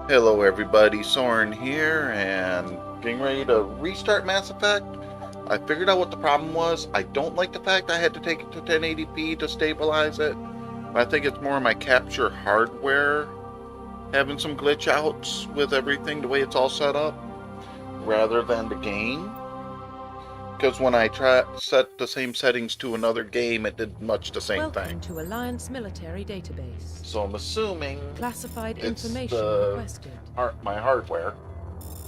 Hello everybody, Soren here, and getting ready to restart Mass Effect. I figured out what the problem was. I don't like the fact I had to take it to 1080p to stabilize it. I think it's more my capture hardware having some glitch outs with everything the way it's all set up, rather than the game. Because when I set the same settings to another game, it did much the same thing. Welcome to Alliance Military Database. So I'm assuming Classified it's information requested. my hardware,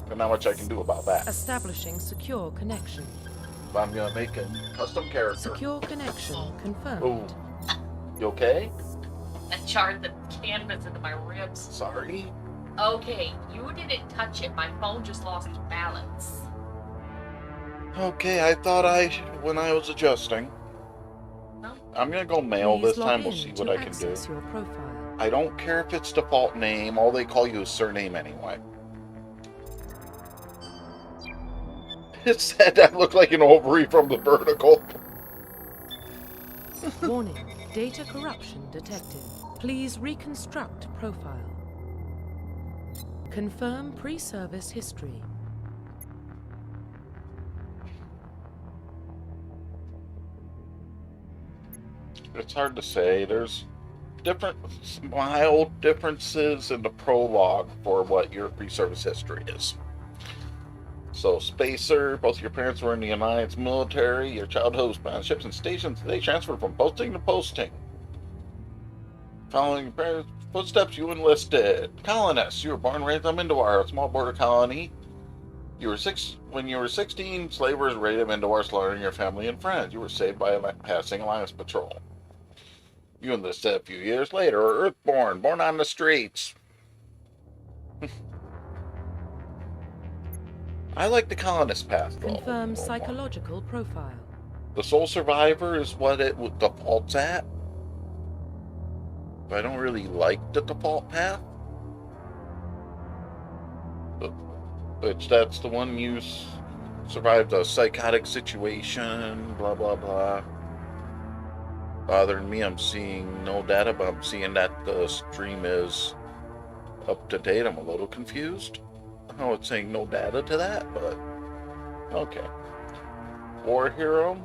and not much I can do about that. Establishing secure connection. I'm gonna make a custom character. Secure connection confirmed. Oh, you okay? That jarred the canvas into my ribs. Sorry. Okay, you didn't touch it. My phone just lost balance. Okay, I thought when I was adjusting. No? I'm gonna go mail Please this time. We'll log see in what to I can do. access your profile. I don't care if it's default name. All they call you is surname anyway. It said I look like an ovary from the vertical. Warning, data corruption detected. Please reconstruct profile. Confirm pre-service history. It's hard to say. There's mild differences in the prologue for what your pre-service history is. So, Spacer, both your parents were in the Alliance military. Your childhood was on ships and stations. They transferred from posting to posting. Following your parents' footsteps, you enlisted. Colonists, you were born and raised on Mindawar, a small border colony. When you were 16, slavers raided Mindawar, slaughtering your family and friends. You were saved by a passing Alliance patrol. You enlisted a few years later, Earthborn, born on the streets. I like the colonist path, though. Confirm psychological profile. The sole survivor is what it defaults at. But I don't really like the default path. Which that's the one you survived a psychotic situation, blah blah blah. Bothering me, I'm seeing no data, but I'm seeing that the stream is up to date. I'm a little confused. Oh, it's saying no data to that, but okay. War Hero.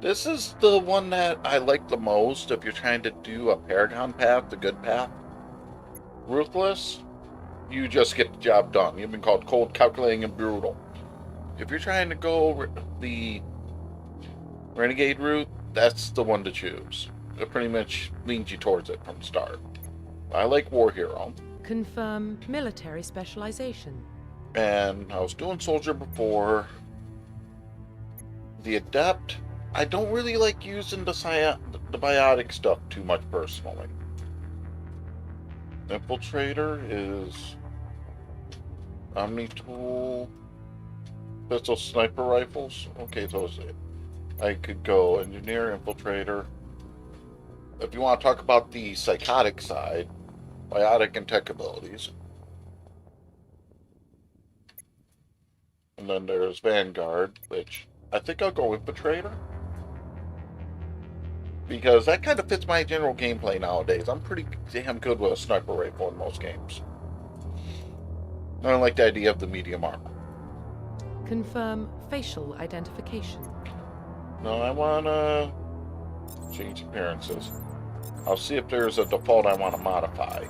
This is the one that I like the most if you're trying to do a Paragon path, the good path. Ruthless, you just get the job done. You've been called cold, calculating, and brutal. If you're trying to go the Renegade route, that's the one to choose. It pretty much leans you towards it from the start. I like War Hero. Confirm military specialization. And I was doing Soldier before. The Adept, I don't really like using the biotic stuff too much personally. Infiltrator is Omni-tool, pistol, sniper rifles. Okay, those I could go Engineer, Infiltrator. If you want to talk about the psychotic side, biotic and tech abilities. And then there's Vanguard, which I think I'll go Infiltrator. Because that kind of fits my general gameplay nowadays. I'm pretty damn good with a sniper rifle in most games. I don't like the idea of the medium armor. Confirm facial identification. No, I want to change appearances. I'll see if there's a default I want to modify.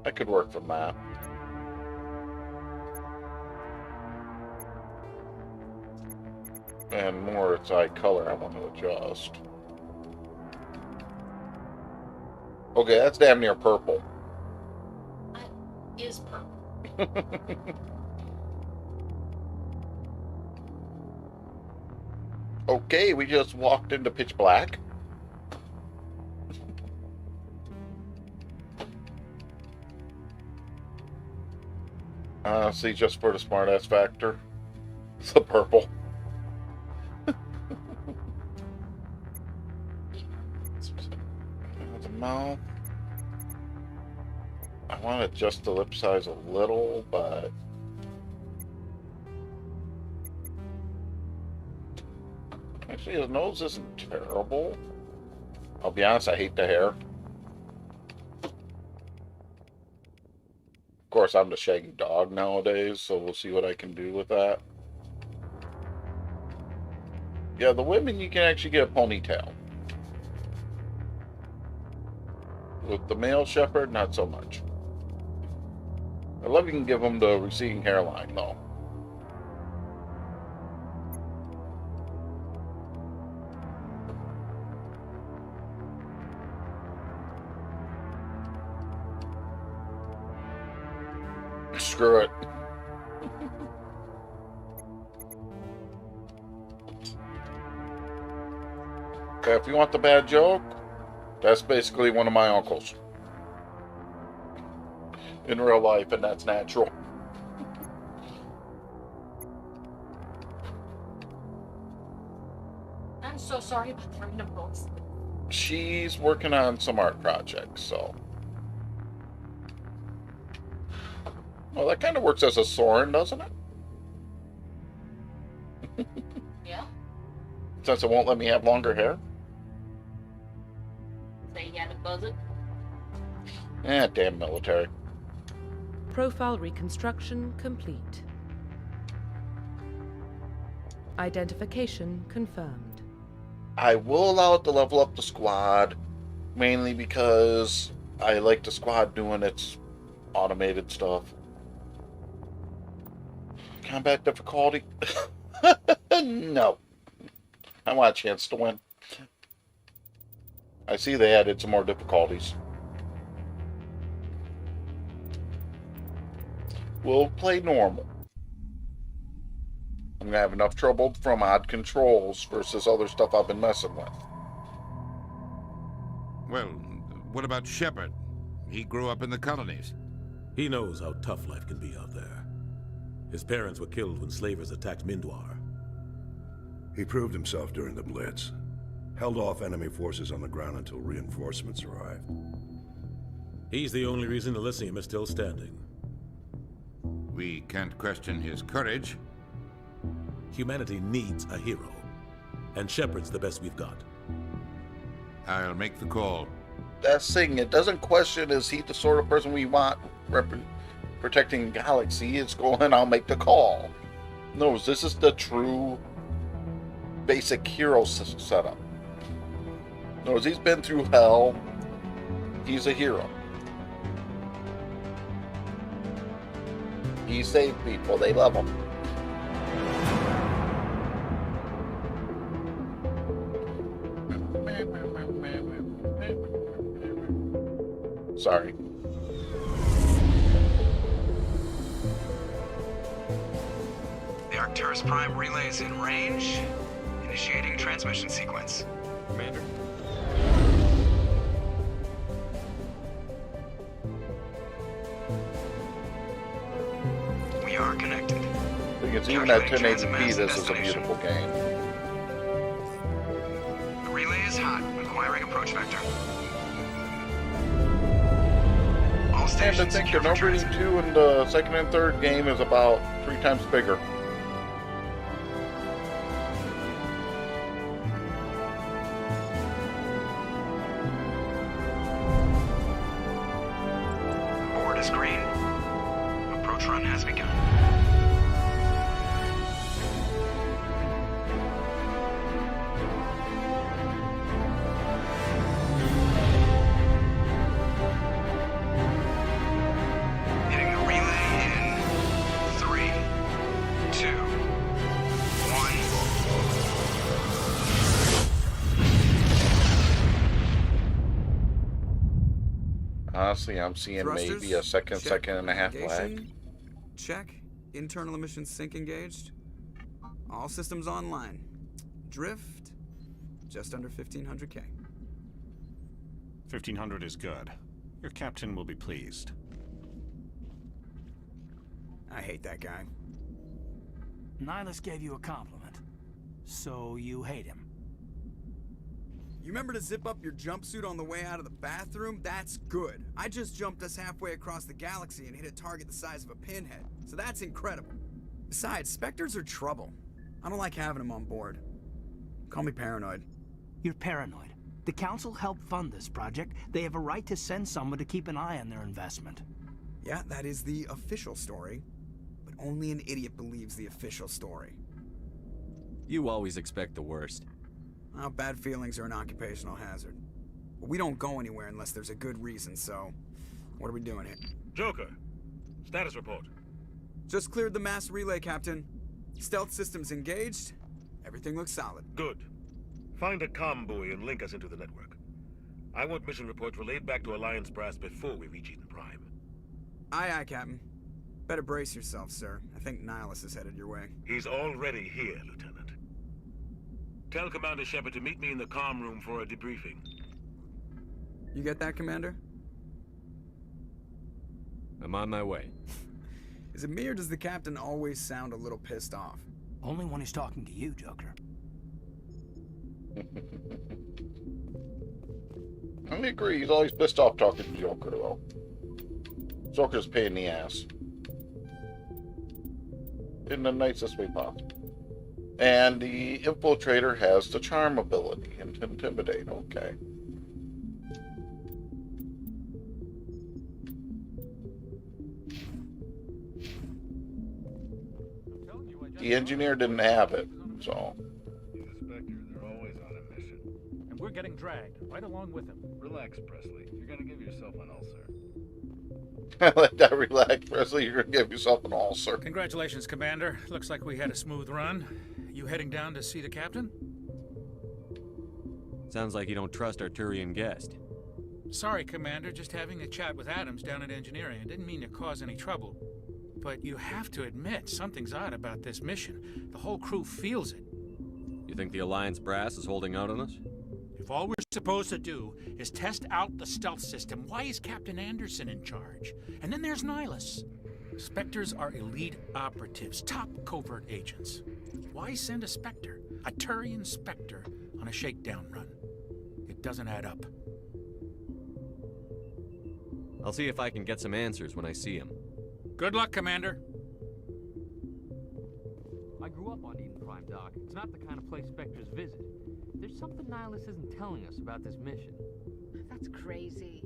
I could work from that. And more its eye color I want to adjust. Okay, that's damn near purple. That is purple. Okay, we just walked into pitch black. See, just for the smartass factor. It's the purple. The mouth. I want to adjust the lip size a little, but Actually, his nose isn't terrible. I'll be honest, I hate the hair. Of course, I'm the shaggy dog nowadays, so we'll see what I can do with that. Yeah, the women, you can actually get a ponytail. With the male shepherd, not so much. I love you can give them the receding hairline, though. Screw it. Okay, if you want the bad joke, that's basically one of my uncles. In real life, and that's natural. I'm so sorry about the random books. She's working on some art projects, so. Well, that kind of works as a Soren, doesn't it? Yeah? Since it won't let me have longer hair? Say you had to buzz it? Damn military. Profile reconstruction complete. Identification confirmed. I will allow it to level up the squad, mainly because I like the squad doing its automated stuff. Combat difficulty? No. I want a chance to win. I see they added some more difficulties. We'll play normal. I'm gonna have enough trouble from odd controls versus other stuff I've been messing with. Well, what about Shepard? He grew up in the colonies. He knows how tough life can be out there. His parents were killed when slavers attacked Mindwar. He proved himself during the Blitz. Held off enemy forces on the ground until reinforcements arrived. He's the only reason Elysium is still standing. We can't question his courage. Humanity needs a hero. And Shepard's the best we've got. I'll make the call. That's the thing, it doesn't question is he the sort of person we want protecting the galaxy. It's going, I'll make the call. No, this is the true basic hero setup. No, he's been through hell. He's a hero. He saved people. They love him. Sorry. The Arcturus Prime relay is in range. Initiating transmission sequence. Commander. We are connected. Because even at 1080p, this is a beautiful game. The relay is hot. Acquiring approach vector. All And to stations think secure the for number transit. 2 in the second and third game is about 3 times bigger. Board is green. Approach run has begun. Hitting the relay in 3, 2, 1. Honestly, I'm seeing maybe a second, Check. second and a half lag. Navigation? Check. Internal emission sync engaged. All systems online. Drift, just under 1500K. 1500 is good. Your captain will be pleased. I hate that guy. Nihilus gave you a compliment. So you hate him. You remember to zip up your jumpsuit on the way out of the bathroom? That's good. I just jumped us halfway across the galaxy and hit a target the size of a pinhead. So that's incredible. Besides, Spectres are trouble. I don't like having them on board. Call me paranoid. You're paranoid. The Council helped fund this project. They have a right to send someone to keep an eye on their investment. Yeah, that is the official story. But only an idiot believes the official story. You always expect the worst. Well, bad feelings are an occupational hazard. But we don't go anywhere unless there's a good reason, so... What are we doing here? Joker, status report. Just cleared the mass relay, Captain. Stealth systems engaged. Everything looks solid. Good. Find a comm buoy and link us into the network. I want mission reports relayed back to Alliance Brass before we reach Eden Prime. Aye, aye, Captain. Better brace yourself, sir. I think Nihilus is headed your way. He's already here, Lieutenant. Tell Commander Shepard to meet me in the comm room for a debriefing. You get that, Commander? I'm on my way. Is it me or does the Captain always sound a little pissed off? Only when he's talking to you, Joker. I agree, he's always pissed off talking to Joker, though. Joker's a pain in the ass. In the nicest way possible. And the Infiltrator has the charm ability and intimidate, okay. The Engineer didn't have it, so... He's a Spectre. They're always on a mission. And we're getting dragged, right along with him. Relax, Presley. You're gonna give yourself an ulcer. Let that relax, Presley. You're gonna give yourself an ulcer. Congratulations, Commander. Looks like we had a smooth run. You heading down to see the Captain? Sounds like you don't trust our Turian guest. Sorry, Commander. Just having a chat with Adams down at Engineering. I didn't mean to cause any trouble. But you have to admit, something's odd about this mission. The whole crew feels it. You think the Alliance Brass is holding out on us? If all we're supposed to do is test out the stealth system, why is Captain Anderson in charge? And then there's Nihilus. Spectres are elite operatives, top covert agents. Why send a Spectre, a Turian Spectre, on a shakedown run? It doesn't add up. I'll see if I can get some answers when I see him. Good luck, Commander. I grew up on Eden Prime, Doc. It's not the kind of place Spectres visit. There's something Nihilus isn't telling us about this mission. That's crazy.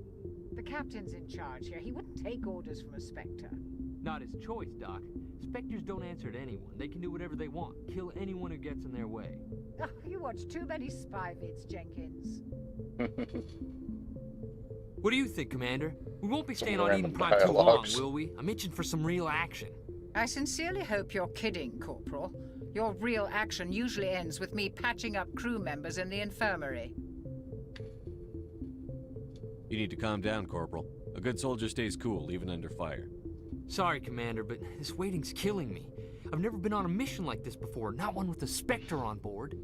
The Captain's in charge here. He wouldn't take orders from a Spectre. Not his choice, Doc. Spectres don't answer to anyone. They can do whatever they want. Kill anyone who gets in their way. Oh, you watch too many spy vids, Jenkins. What do you think, Commander? We won't be staying on random Eden Prime too long, dialogues. will we? I'm itching for some real action. I sincerely hope you're kidding, Corporal. Your real action usually ends with me patching up crew members in the infirmary. You need to calm down, Corporal. A good soldier stays cool, even under fire. Sorry, Commander, but this waiting's killing me. I've never been on a mission like this before, not one with a Spectre on board.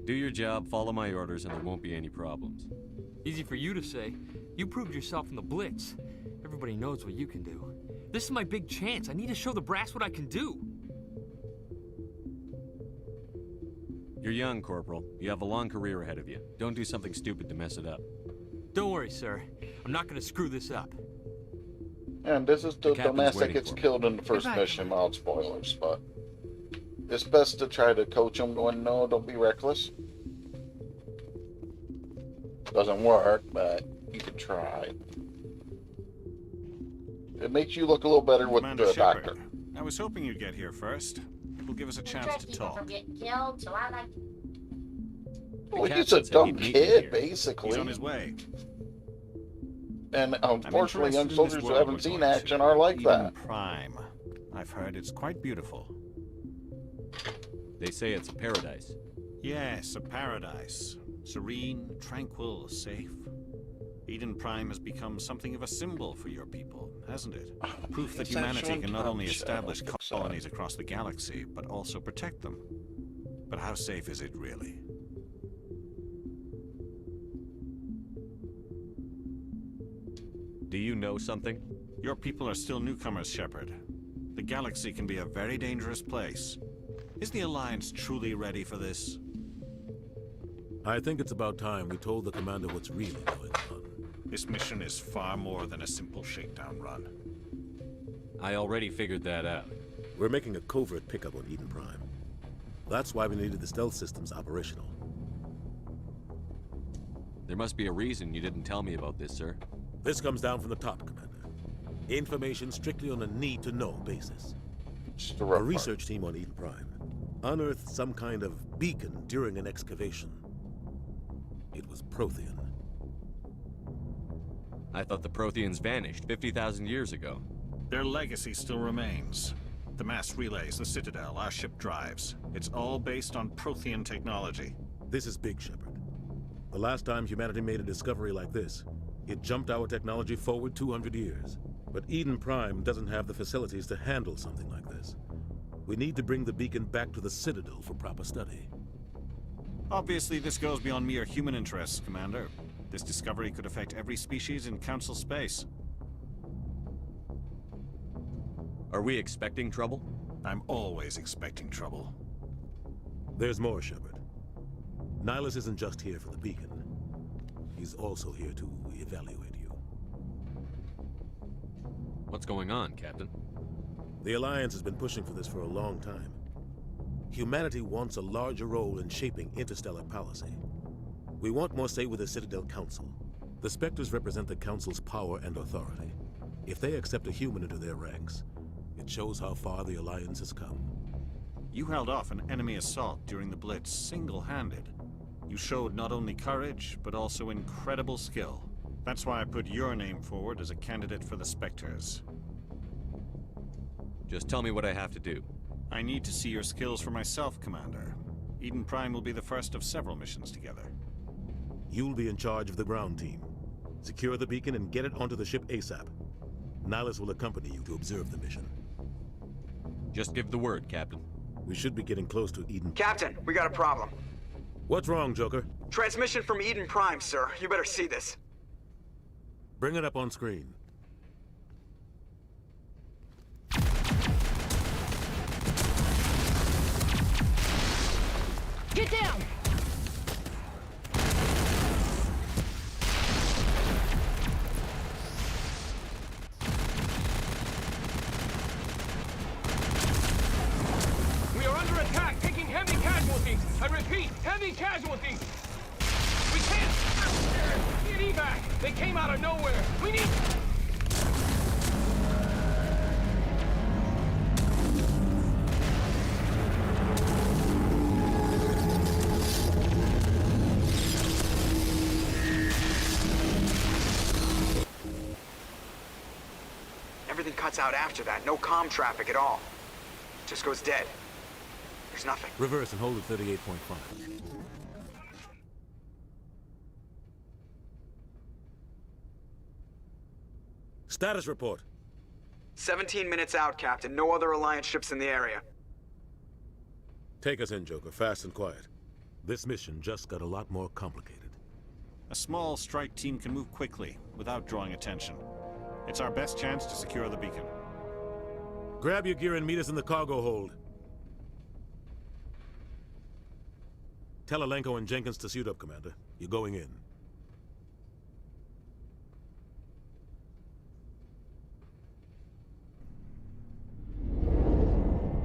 Do your job, follow my orders, and there won't be any problems. Easy for you to say. You proved yourself in the Blitz. Everybody knows what you can do. This is my big chance. I need to show the brass what I can do. You're young, Corporal. You have a long career ahead of you. Don't do something stupid to mess it up. Don't worry, sir. I'm not gonna screw this up. And this is the captain's dumbass that waiting gets for me. killed in the first mission, mild spoilers, but it's best to try to coach him going, no, don't be reckless. Doesn't work, but you can try. It makes you look a little better with Commander the Shepard, doctor. I was hoping you'd get here first. It will give us a chance to talk. From getting killed, so I like. Well, The he's a captain said dumb he'd meet me kid, here. basically. He's on his way. And unfortunately, interested young in this soldiers who world haven't we're seen going action to. are like Eden that. Prime. I've heard it's quite beautiful. They say it's a paradise. Yes, a paradise. Serene, tranquil, safe. Eden Prime has become something of a symbol for your people, hasn't it? Proof that Is that humanity Sean can not only Touch? establish I don't think so. colonies across the galaxy, but also protect them. But how safe is it really? Do you know something? Your people are still newcomers, Shepard. The galaxy can be a very dangerous place. Is the Alliance truly ready for this? I think it's about time we told the commander what's really going on. This mission is far more than a simple shakedown run. I already figured that out. We're making a covert pickup on Eden Prime. That's why we needed the stealth systems operational. There must be a reason you didn't tell me about this, sir. This comes down from the top, Commander. Information strictly on a need-to-know basis. A research team on Eden Prime unearthed some kind of beacon during an excavation. It was Prothean. I thought the Protheans vanished 50,000 years ago. Their legacy still remains. The mass relays, the Citadel, our ship drives. It's all based on Prothean technology. This is big, Shepard. The last time humanity made a discovery like this, it jumped our technology forward 200 years. But Eden Prime doesn't have the facilities to handle something like this. We need to bring the beacon back to the Citadel for proper study. Obviously, this goes beyond mere human interests, Commander. This discovery could affect every species in Council space. Are we expecting trouble? I'm always expecting trouble. There's more, Shepard. Nihilus isn't just here for the beacon. He's also here to evaluate you. What's going on, Captain? The Alliance has been pushing for this for a long time. Humanity wants a larger role in shaping interstellar policy. We want more say with the Citadel Council. The Spectres represent the Council's power and authority. If they accept a human into their ranks, it shows how far the Alliance has come. You held off an enemy assault during the Blitz single-handed. You showed not only courage, but also incredible skill. That's why I put your name forward as a candidate for the Spectres. Just tell me what I have to do. I need to see your skills for myself, Commander. Eden Prime will be the first of several missions together. You'll be in charge of the ground team. Secure the beacon and get it onto the ship ASAP. Nihilus will accompany you to observe the mission. Just give the word, Captain. We should be getting close to Eden. Captain, we got a problem. What's wrong, Joker? Transmission from Eden Prime, sir. You better see this. Bring it up on screen. Get down! We are under attack, taking heavy casualties. I repeat, heavy casualties. We can't get evac. They came out of nowhere. We need... Everything cuts out after that. No comm traffic at all. Just goes dead. There's nothing. Reverse and hold at 38.5. Status report. 17 minutes out, Captain. No other Alliance ships in the area. Take us in, Joker, fast and quiet. This mission just got a lot more complicated. A small strike team can move quickly, without drawing attention. It's our best chance to secure the beacon. Grab your gear and meet us in the cargo hold. Tell Alenko and Jenkins to suit up, Commander. You're going in.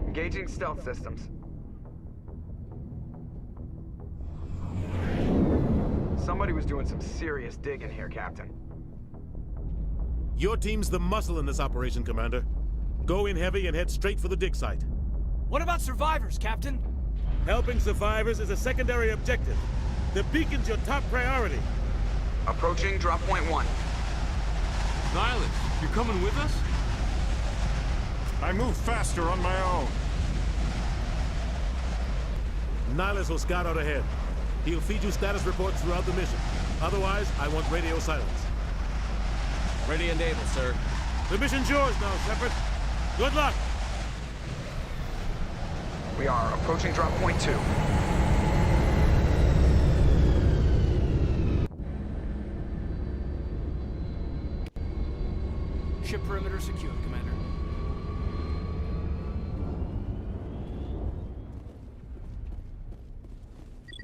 Engaging stealth systems. Somebody was doing some serious digging here, Captain. Your team's the muscle in this operation, Commander. Go in heavy and head straight for the dig site. What about survivors, Captain? Helping survivors is a secondary objective. The beacon's your top priority. Approaching drop point 1. Nihilus, you coming with us? I move faster on my own. Nihilus will scout out ahead. He'll feed you status reports throughout the mission. Otherwise, I want radio silence. Ready and able, sir. The mission's yours now, Shepard. Good luck! We are approaching drop point 2. Ship perimeter secure, Commander.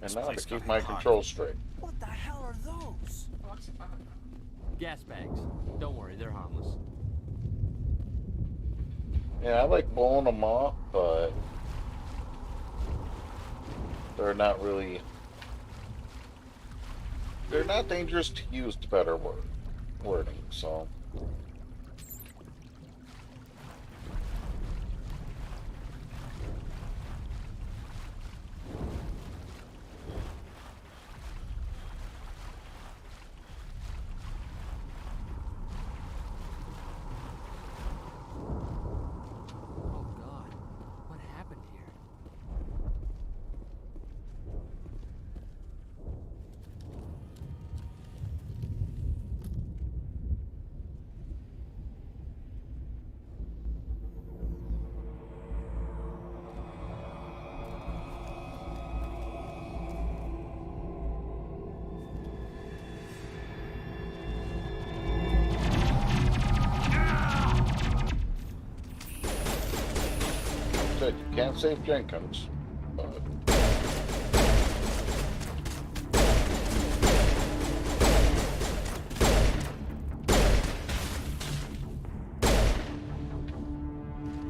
And now to keep my controls straight. What the hell are those? Gas bags. Don't worry, they're harmless. Yeah, I like blowing them off, but they're not really... They're not dangerous to use the better wording, so... You can't save Jenkins, but...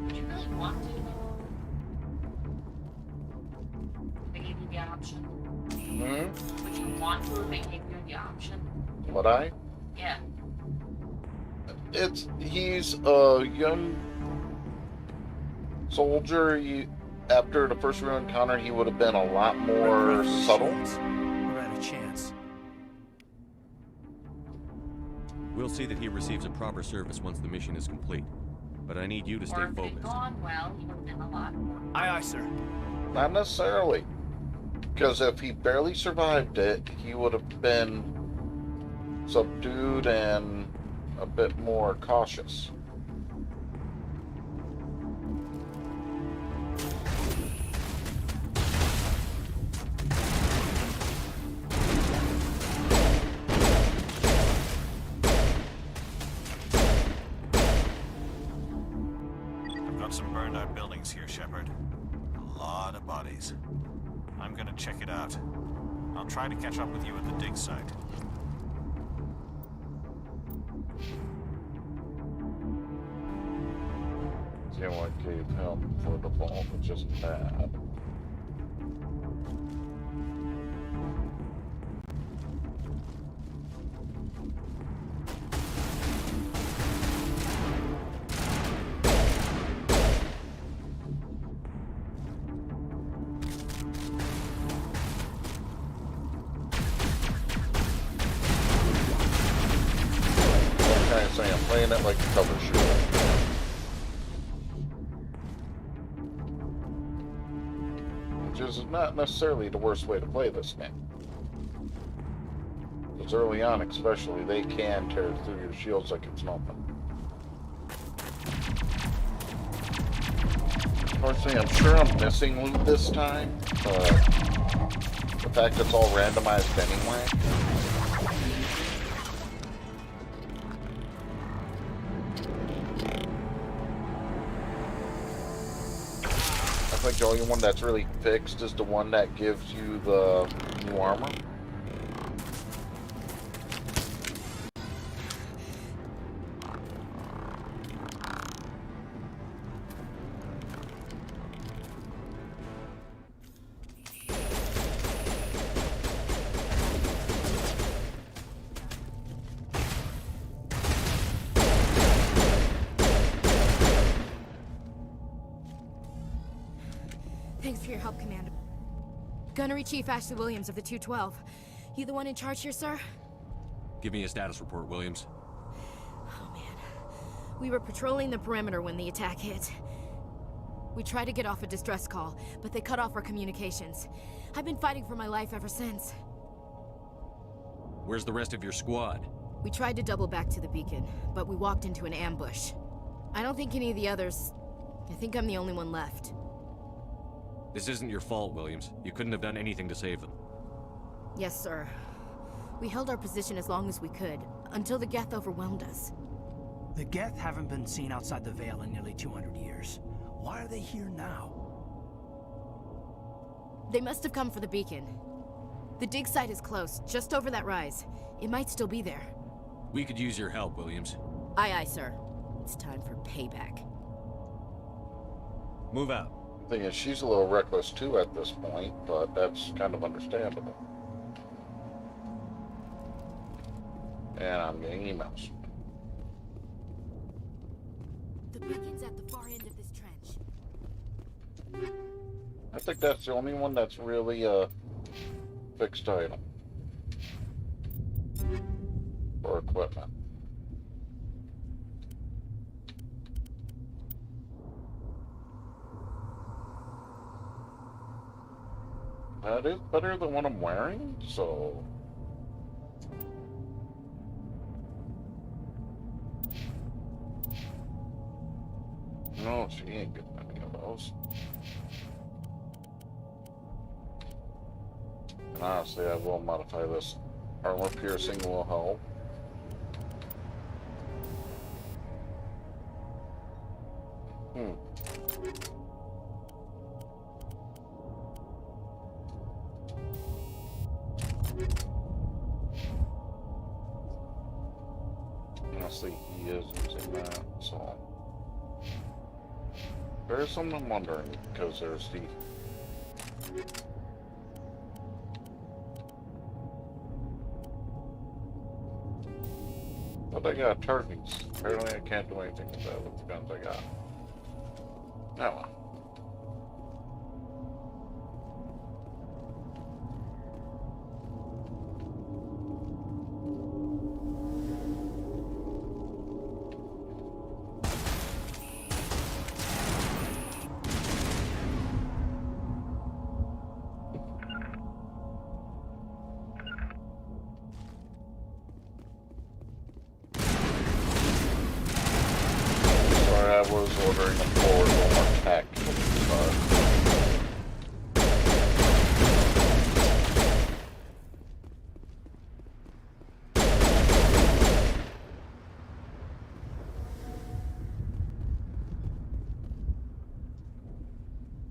Would you really want to? They gave you the option. Hmm? Would you want to if they gave you the option? Would I? Yeah. He's a young soldier. After the first real encounter, he would have been a lot more subtle. We're at a chance. We'll see that he receives a proper service once the mission is complete. But I need you to stay Or if they'd focused. gone well, he would have been a lot more. Aye, aye, sir. Not necessarily. Because if he barely survived it, he would have been subdued and a bit more cautious. I've got some burned out buildings here, Shepard. A lot of bodies. I'm gonna check it out. I'll try to catch up with you at the dig site. Seemed like gave him for the ball, which is bad. I'm playing it like a cover shooter. Which is not necessarily the worst way to play this game. Because early on especially, they can tear through your shields like it's nothing. Unfortunately, I'm sure I'm missing loot this time, but the fact it's all randomized anyway. I think the only one that's really fixed is the one that gives you the new armor. Thanks for your help, Commander. Gunnery Chief Ashley Williams of the 212. You the one in charge here, sir? Give me a status report, Williams. Oh, man. We were patrolling the perimeter when the attack hit. We tried to get off a distress call, but they cut off our communications. I've been fighting for my life ever since. Where's the rest of your squad? We tried to double back to the beacon, but we walked into an ambush. I don't think any of the others... I think I'm the only one left. This isn't your fault, Williams. You couldn't have done anything to save them. Yes, sir. We held our position as long as we could, until the Geth overwhelmed us. The Geth haven't been seen outside the Veil in nearly 200 years. Why are they here now? They must have come for the beacon. The dig site is close, just over that rise. It might still be there. We could use your help, Williams. Aye, aye, sir. It's time for payback. Move out. Thing is, she's a little reckless too at this point, but that's kind of understandable. And I'm getting emails. The beacon's at the far end of this trench. I think that's the only one that's really a fixed item for equipment. That is better than what I'm wearing, so... No, she ain't getting any of those. And honestly, I will modify this. Armor piercing will help. Honestly, he is using that, so... There's something I'm wondering, because there's the... But I got targets. Apparently I can't do anything with that with the guns I got. Oh well. I was ordering a more tech,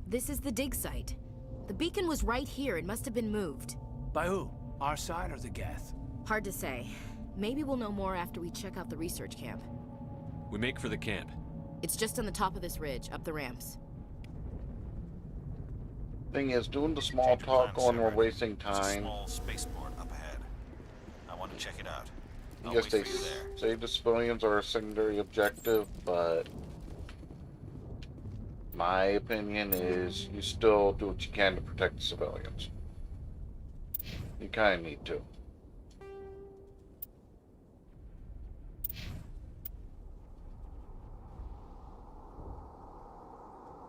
This is the dig site. The beacon was right here. It must have been moved. By who? Our side or the Geth? Hard to say. Maybe we'll know more after we check out the research camp. We make for the camp. It's just on the top of this ridge, up the ramps. Thing is, doing the small talk when we're wasting There's a time. small spaceport up ahead. I want to check it out. I'll Yes, wait they for you there. say the civilians are a secondary objective, but my opinion is you still do what you can to protect the civilians. You kind of need to.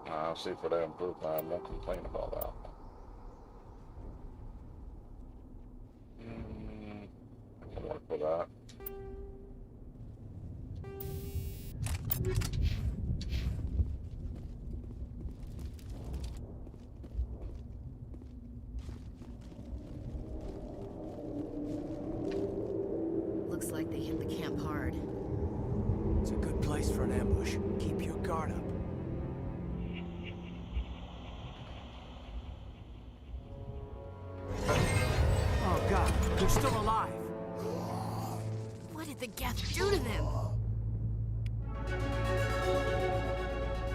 I'll see for that improvement. I won't complain about that. I can work with that. Looks like they hit the camp hard. It's a good place for an ambush. Keep your guard up. Oh god, they're still alive. What did the Geth do to them?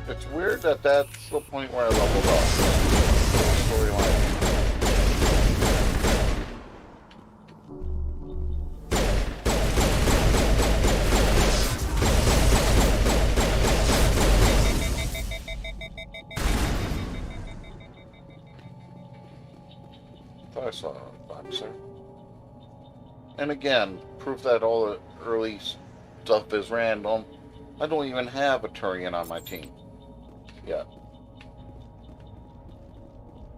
It's weird that that's the point where I leveled up. Storyline. I saw a boxer. And again, proof that all the early stuff is random. I don't even have a Turian on my team yet.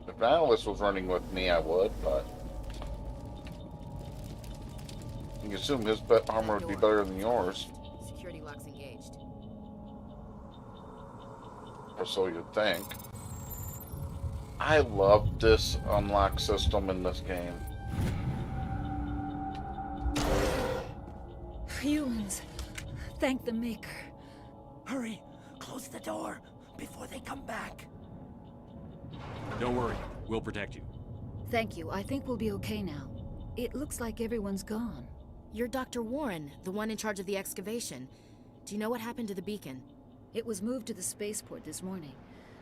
If Alice was running with me, I would, but you can assume his armor would be better than yours. Security locks engaged. Or so you'd think. I love this unlock system in this game. Humans. Thank the Maker. Hurry, close the door before they come back. Don't worry, we'll protect you. Thank you. I think we'll be okay now. It looks like everyone's gone. You're Dr. Warren, the one in charge of the excavation. Do you know what happened to the beacon? It was moved to the spaceport this morning.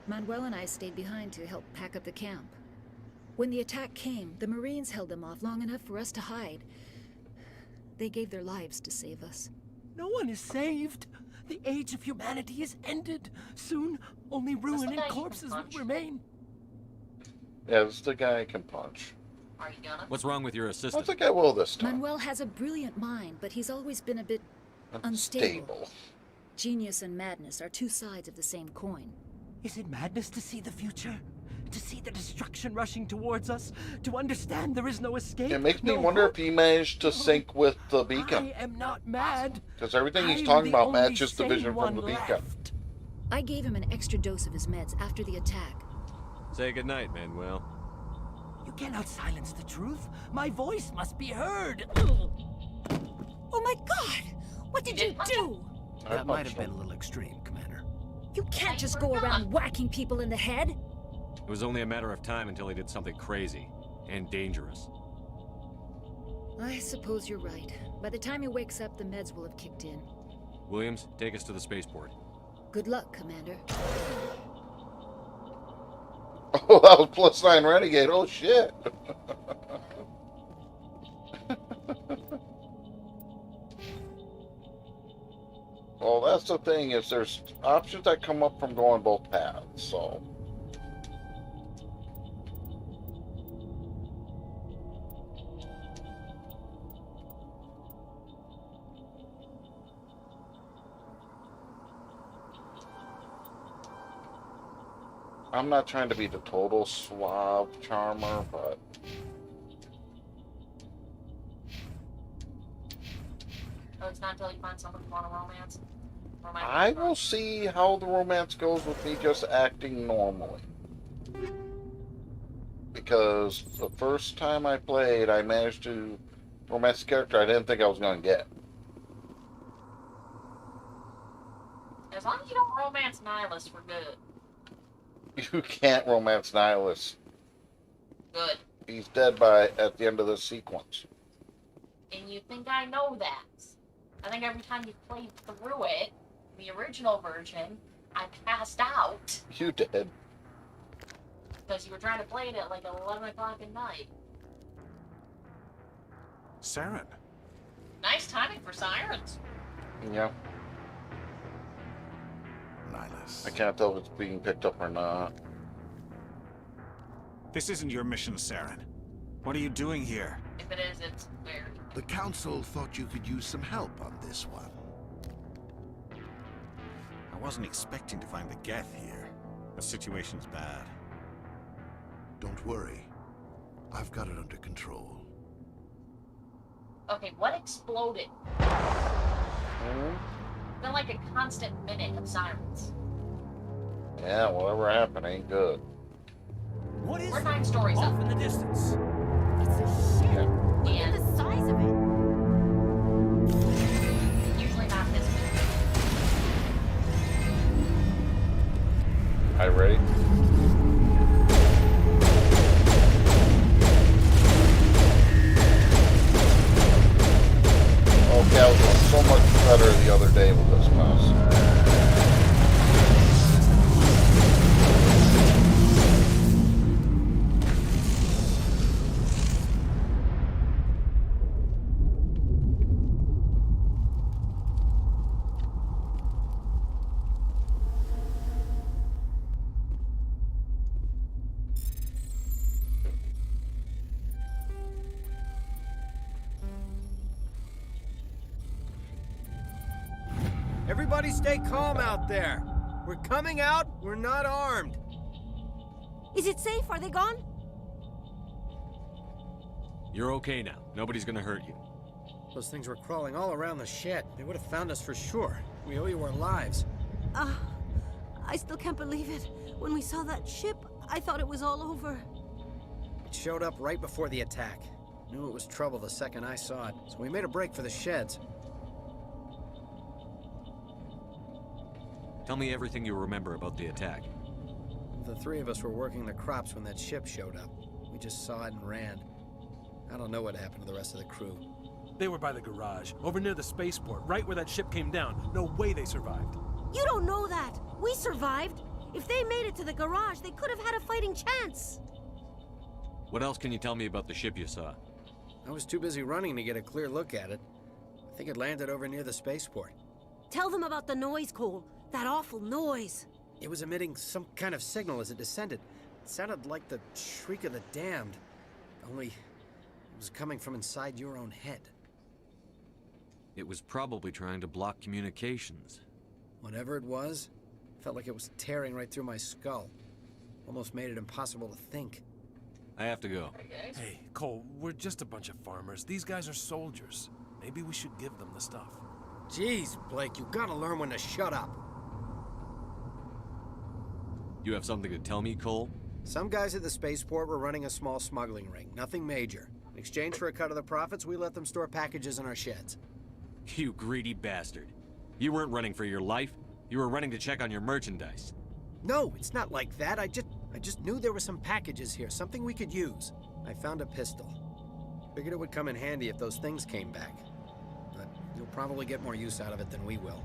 Manuel and I stayed behind to help pack up the camp. When the attack came, the Marines held them off long enough for us to hide. They gave their lives to save us. No one is saved. The age of humanity is ended. Soon, only ruin and corpses will remain. Yeah, it's the guy I can punch. Are you gonna? What's wrong with your assistant? I think I will this time. Manuel has a brilliant mind, but he's always been a bit unstable. Genius and madness are two sides of the same coin. Is it madness to see the future? To see the destruction rushing towards us? To understand there is no escape? It makes me no wonder hope? if he managed to sync with the beacon. I am not mad. Because everything he's I'm talking the about only matches the sane vision from the one beacon. left. I gave him an extra dose of his meds after the attack. Say goodnight, Manuel. You cannot silence the truth. My voice must be heard. Oh my god! What did you do? That might have been a little extreme, Commander. You can't just go around whacking people in the head. It was only a matter of time until he did something crazy and dangerous. I suppose you're right. By the time he wakes up, the meds will have kicked in. Williams, take us to the spaceport. Good luck, Commander. Oh, that was +9 Renegade. Oh, shit. Well, that's the thing, is there's options that come up from going both paths, so... I'm not trying to be the total suave charmer, but... Oh, it's not until you find someone you want to romance? I will see how the romance goes with me just acting normally. Because the first time I played, I managed to romance a character I didn't think I was going to get. As long as you don't romance Nihilus, we're good. You can't romance Nihilus. Good. He's dead at the end of this sequence. And you think I know that. I think every time you played through it, the original version, I passed out. You did. Because you were trying to play it at like 11 o'clock at night. Saren. Nice timing for sirens. Yeah. Nihilus. I can't tell if it's being picked up or not. This isn't your mission, Saren. What are you doing here? If it is, it's weird. The Council thought you could use some help on this one. I wasn't expecting to find the Geth here. The situation's bad. Don't worry. I've got it under control. Okay, what exploded? Been like a constant minute of sirens. Yeah, whatever happened ain't good. What is We're 9 stories off up. in the distance? It's a ship. Look Yeah. at the size of it. Usually not this big. Are you ready? Okay, I was doing so much better the other day with this mouse. Everybody stay calm out there. We're coming out, we're not armed. Is it safe? Are they gone? You're okay now. Nobody's gonna hurt you. Those things were crawling all around the shed. They would have found us for sure. We owe you our lives. I still can't believe it. When we saw that ship, I thought it was all over. It showed up right before the attack. Knew it was trouble the second I saw it, so we made a break for the sheds. Tell me everything you remember about the attack. The 3 of us were working the crops when that ship showed up. We just saw it and ran. I don't know what happened to the rest of the crew. They were by the garage, over near the spaceport, right where that ship came down. No way they survived. You don't know that. We survived. If they made it to the garage, they could have had a fighting chance. What else can you tell me about the ship you saw? I was too busy running to get a clear look at it. I think it landed over near the spaceport. Tell them about the noise, Cole. That awful noise. It was emitting some kind of signal as it descended. It sounded like the shriek of the damned. Only it was coming from inside your own head. It was probably trying to block communications. Whatever it was, felt like it was tearing right through my skull. Almost made it impossible to think. I have to go. Hey, Cole, we're just a bunch of farmers. These guys are soldiers. Maybe we should give them the stuff. Jeez, Blake, you gotta learn when to shut up. You have something to tell me, Cole? Some guys at the spaceport were running a small smuggling ring. Nothing major. In exchange for a cut of the profits, we let them store packages in our sheds. You greedy bastard. You weren't running for your life. You were running to check on your merchandise. No, it's not like that. I just knew there were some packages here, something we could use. I found a pistol. Figured it would come in handy if those things came back. But you'll probably get more use out of it than we will.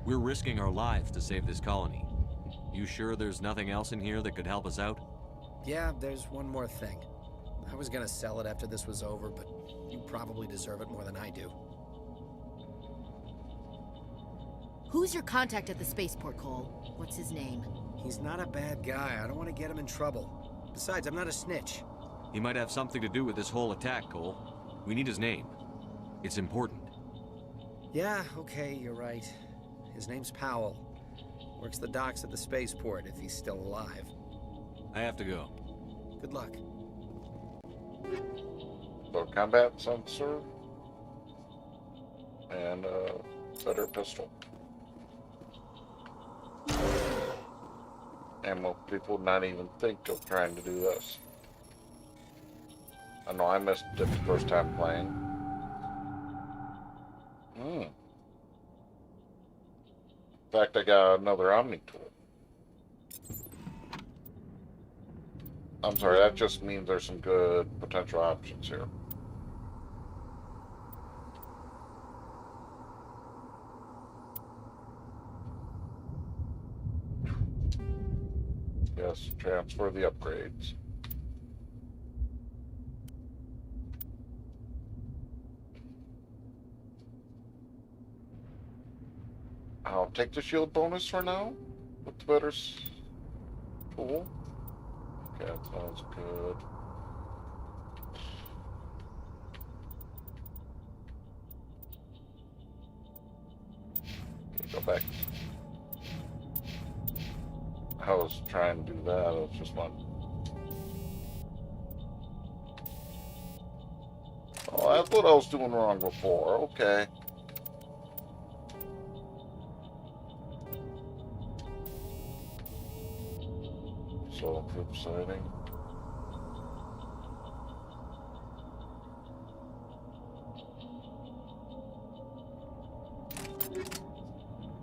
We're risking our lives to save this colony. You sure there's nothing else in here that could help us out? Yeah, there's one more thing. I was gonna sell it after this was over, but you probably deserve it more than I do. Who's your contact at the spaceport, Cole? What's his name? He's not a bad guy. I don't want to get him in trouble. Besides, I'm not a snitch. He might have something to do with this whole attack, Cole. We need his name. It's important. Yeah, okay, you're right. His name's Powell. Works the docks at the spaceport if he's still alive. I have to go. Good luck. So combat sensor and a better pistol. And most people would not even think of trying to do this. I know I missed it the first time playing. In fact, I got another Omni tool. I'm sorry, that just means there's some good potential options here. Yes, transfer the upgrades. I'll take the shield bonus for now with the better tool. Okay, that sounds good. Go back. I was trying to do that, I was just one. Oh, that's what I was doing wrong before, okay. So, group sighting.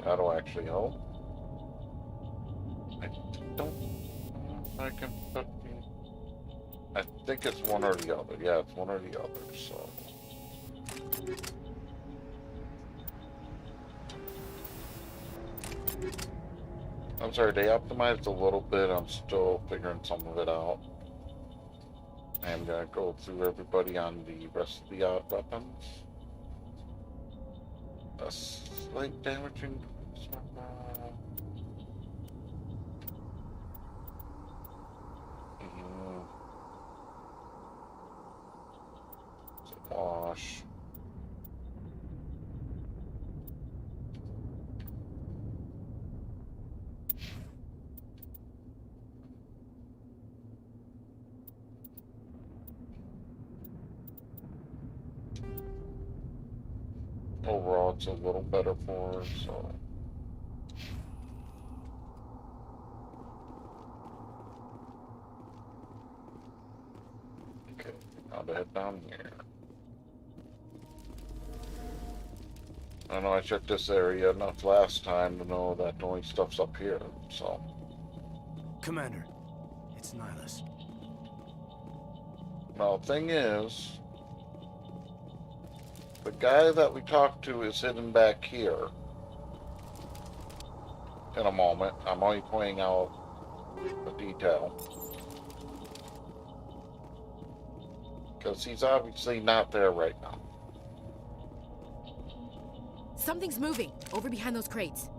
That'll actually help. I can put. I think it's one or the other. Yeah, it's one or the other. So. I'm sorry, they optimized a little bit. I'm still figuring some of it out. I'm gonna go through everybody on the rest of the odd weapons. A slight damaging. Wash. Overall, it's a little better for her, so. Okay, now to head down here. I know I checked this area enough last time to know that the only stuff's up here, so. Commander, it's Nihilus. Now, thing is, the guy that we talked to is hidden back here. in a moment. I'm only pointing out the detail. Because he's obviously not there right now. Something's moving over behind those crates.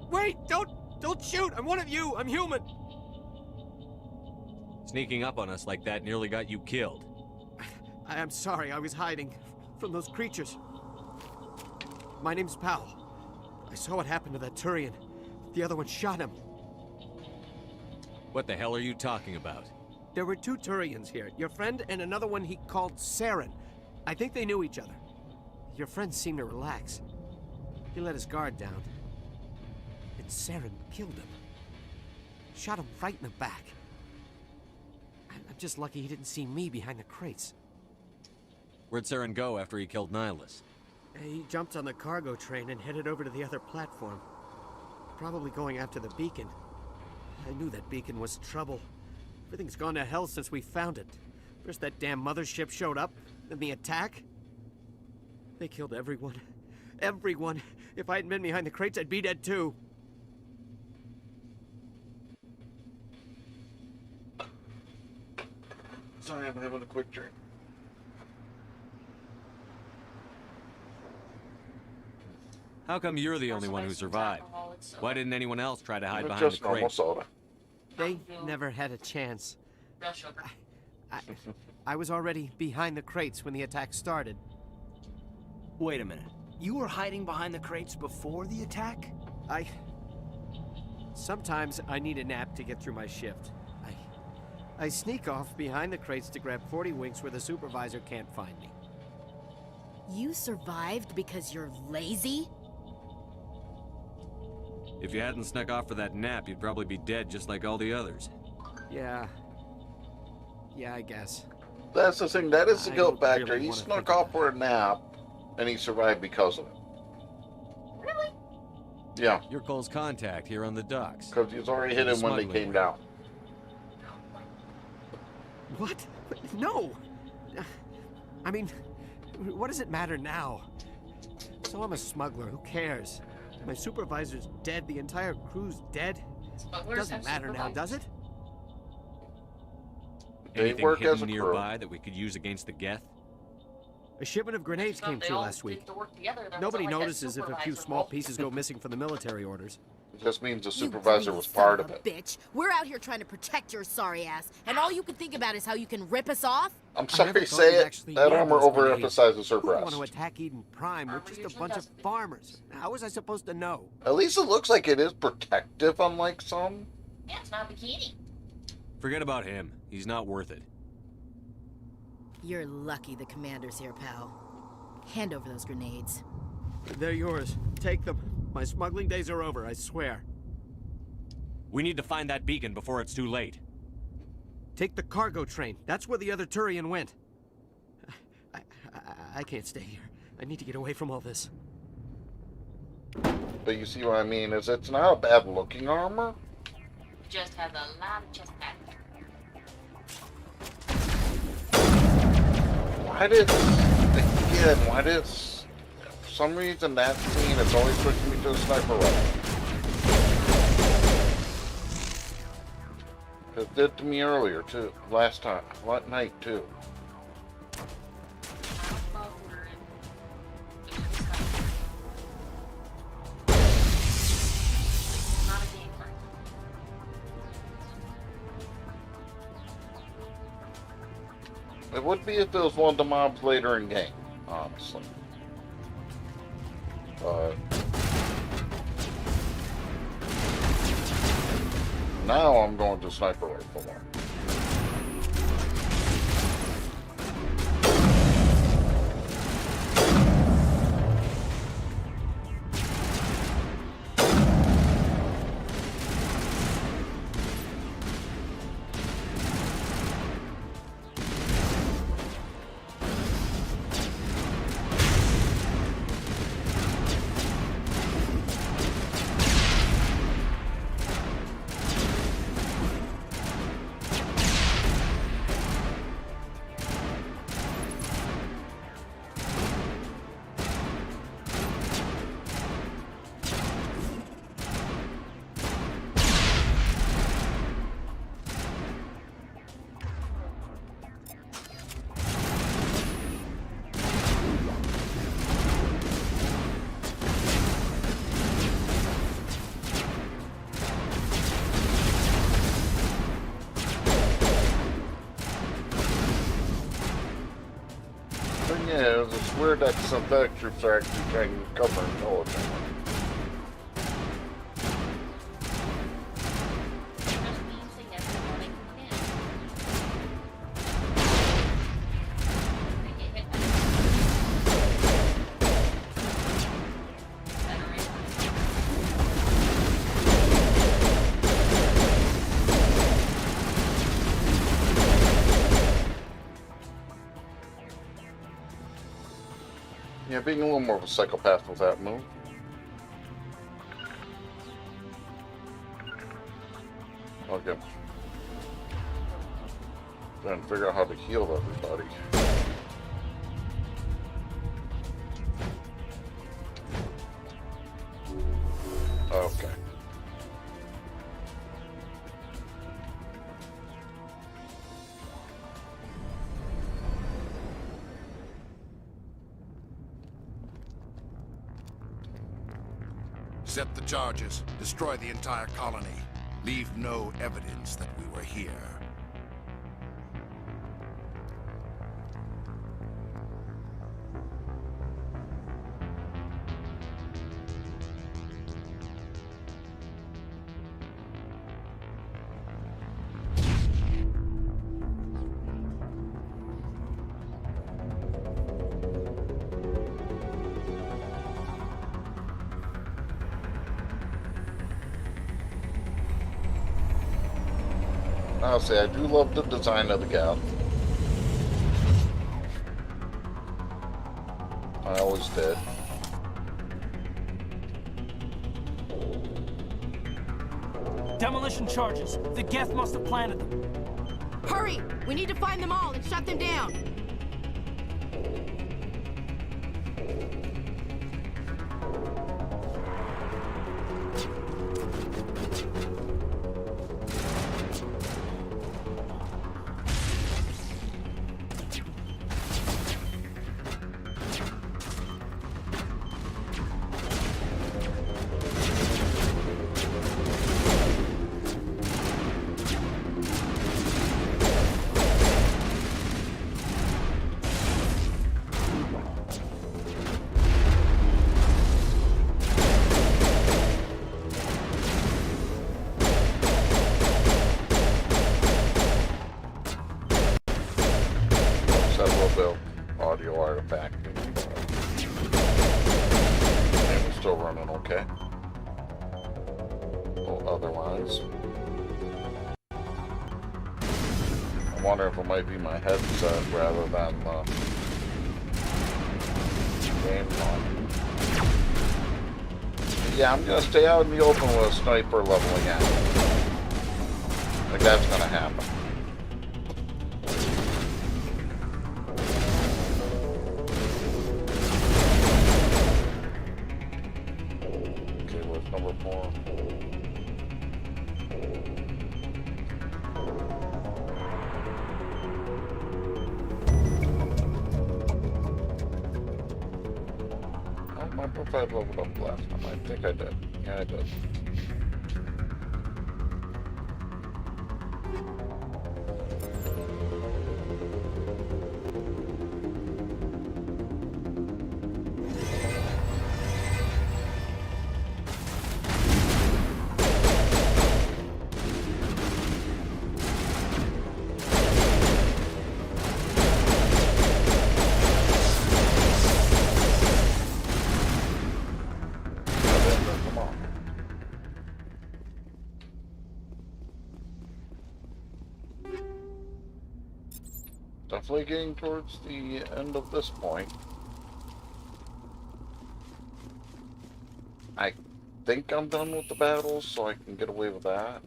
Wait! Don't shoot! I'm one of you! I'm human! Sneaking up on us like that nearly got you killed. I'm sorry, I was hiding from those creatures. My name's Powell. I saw what happened to that Turian. The other one shot him. What the hell are you talking about? There were 2 Turians here. Your friend and another one he called Saren. I think they knew each other. Your friend seemed to relax. He let his guard down. And Saren killed him. Shot him right in the back. I'm just lucky he didn't see me behind the crates. Where'd Saren go after he killed Nihilus? He jumped on the cargo train and headed over to the other platform. Probably going after the beacon. I knew that beacon was trouble. Everything's gone to hell since we found it. First that damn mothership showed up, then the attack. They killed everyone. Everyone. If I hadn't been behind the crates, I'd be dead too. Sorry, I'm having a quick drink. How come you're the only one who survived? Why didn't anyone else try to hide behind Just the crate? normal soda. They never had a chance. Real sugar. I was already behind the crates when the attack started. Wait a minute. You were hiding behind the crates before the attack? Sometimes I need a nap to get through my shift. I sneak off behind the crates to grab 40 winks where the supervisor can't find me. You survived because you're lazy? If you hadn't snuck off for that nap, you'd probably be dead just like all the others. Yeah, I guess. That's the thing. That is the guilt don't factor. really He wanna snuck think off for a nap, and he survived because of it. Really? Yeah. You're Cole's contact here on the docks. Because he was already hit him when they came down. What? No! I mean, what does it matter now? So I'm a smuggler. Who cares? My supervisor's dead. The entire crew's dead. Doesn't matter now, does it? Anything work hidden as a crew. nearby that we could use against the Geth? A shipment of grenades Thought came they through all last week. did to work together. There Nobody wasn't like that notices if a few supervisor small role. pieces go missing from the military orders. It just means the You supervisor greedy was son part of of a it. bitch. We're out here trying to protect your sorry ass, and all you can think about is how you can rip us off? I'm I sorry never to thought say you'd it. actually That use armor those grenades. overemphasizes her Who would want breast. to attack Eden Prime? We're just a bunch of farmers. How was I supposed to know? At least it looks like it is protective, unlike some. Yeah, it's not a bikini. Forget about him. He's not worth it. You're lucky the commander's here, pal. Hand over those grenades. They're yours. Take them. My smuggling days are over, I swear. We need to find that beacon before it's too late. Take the cargo train. That's where the other Turian went. I can't stay here. I need to get away from all this. But you see what I mean? Is it's not a bad looking armor. Just has a lot of chest back. Why did for some reason that scene it's always pushing me to a sniper rifle? It did to me earlier too, last night too. Not a game plan. It would be if it was one of the mobs later in game, honestly. But now I'm going to sniper rifle one. Yeah, it's weird that synthetic troops are actually trying to cover military. Yeah, being a little more of a psychopath with that move. Okay. Trying to figure out how to heal everybody. Okay. Set the charges. Destroy the entire colony. Leave no evidence that we were here. I'll say I do love the design of the gal. I always did. Demolition charges. The Geth must have planted them. Hurry! We need to find them all and shut them down. Audio artifact. And we're still running okay. Well, otherwise, I wonder if it might be my headset rather than the game on. Yeah, I'm gonna stay out in the open with a sniper leveling at. Like that's gonna happen. Number 4. Oh, my profile leveled up last time. I think I did. Yeah, I did. Definitely getting towards the end of this point. I think I'm done with the battles, so I can get away with that.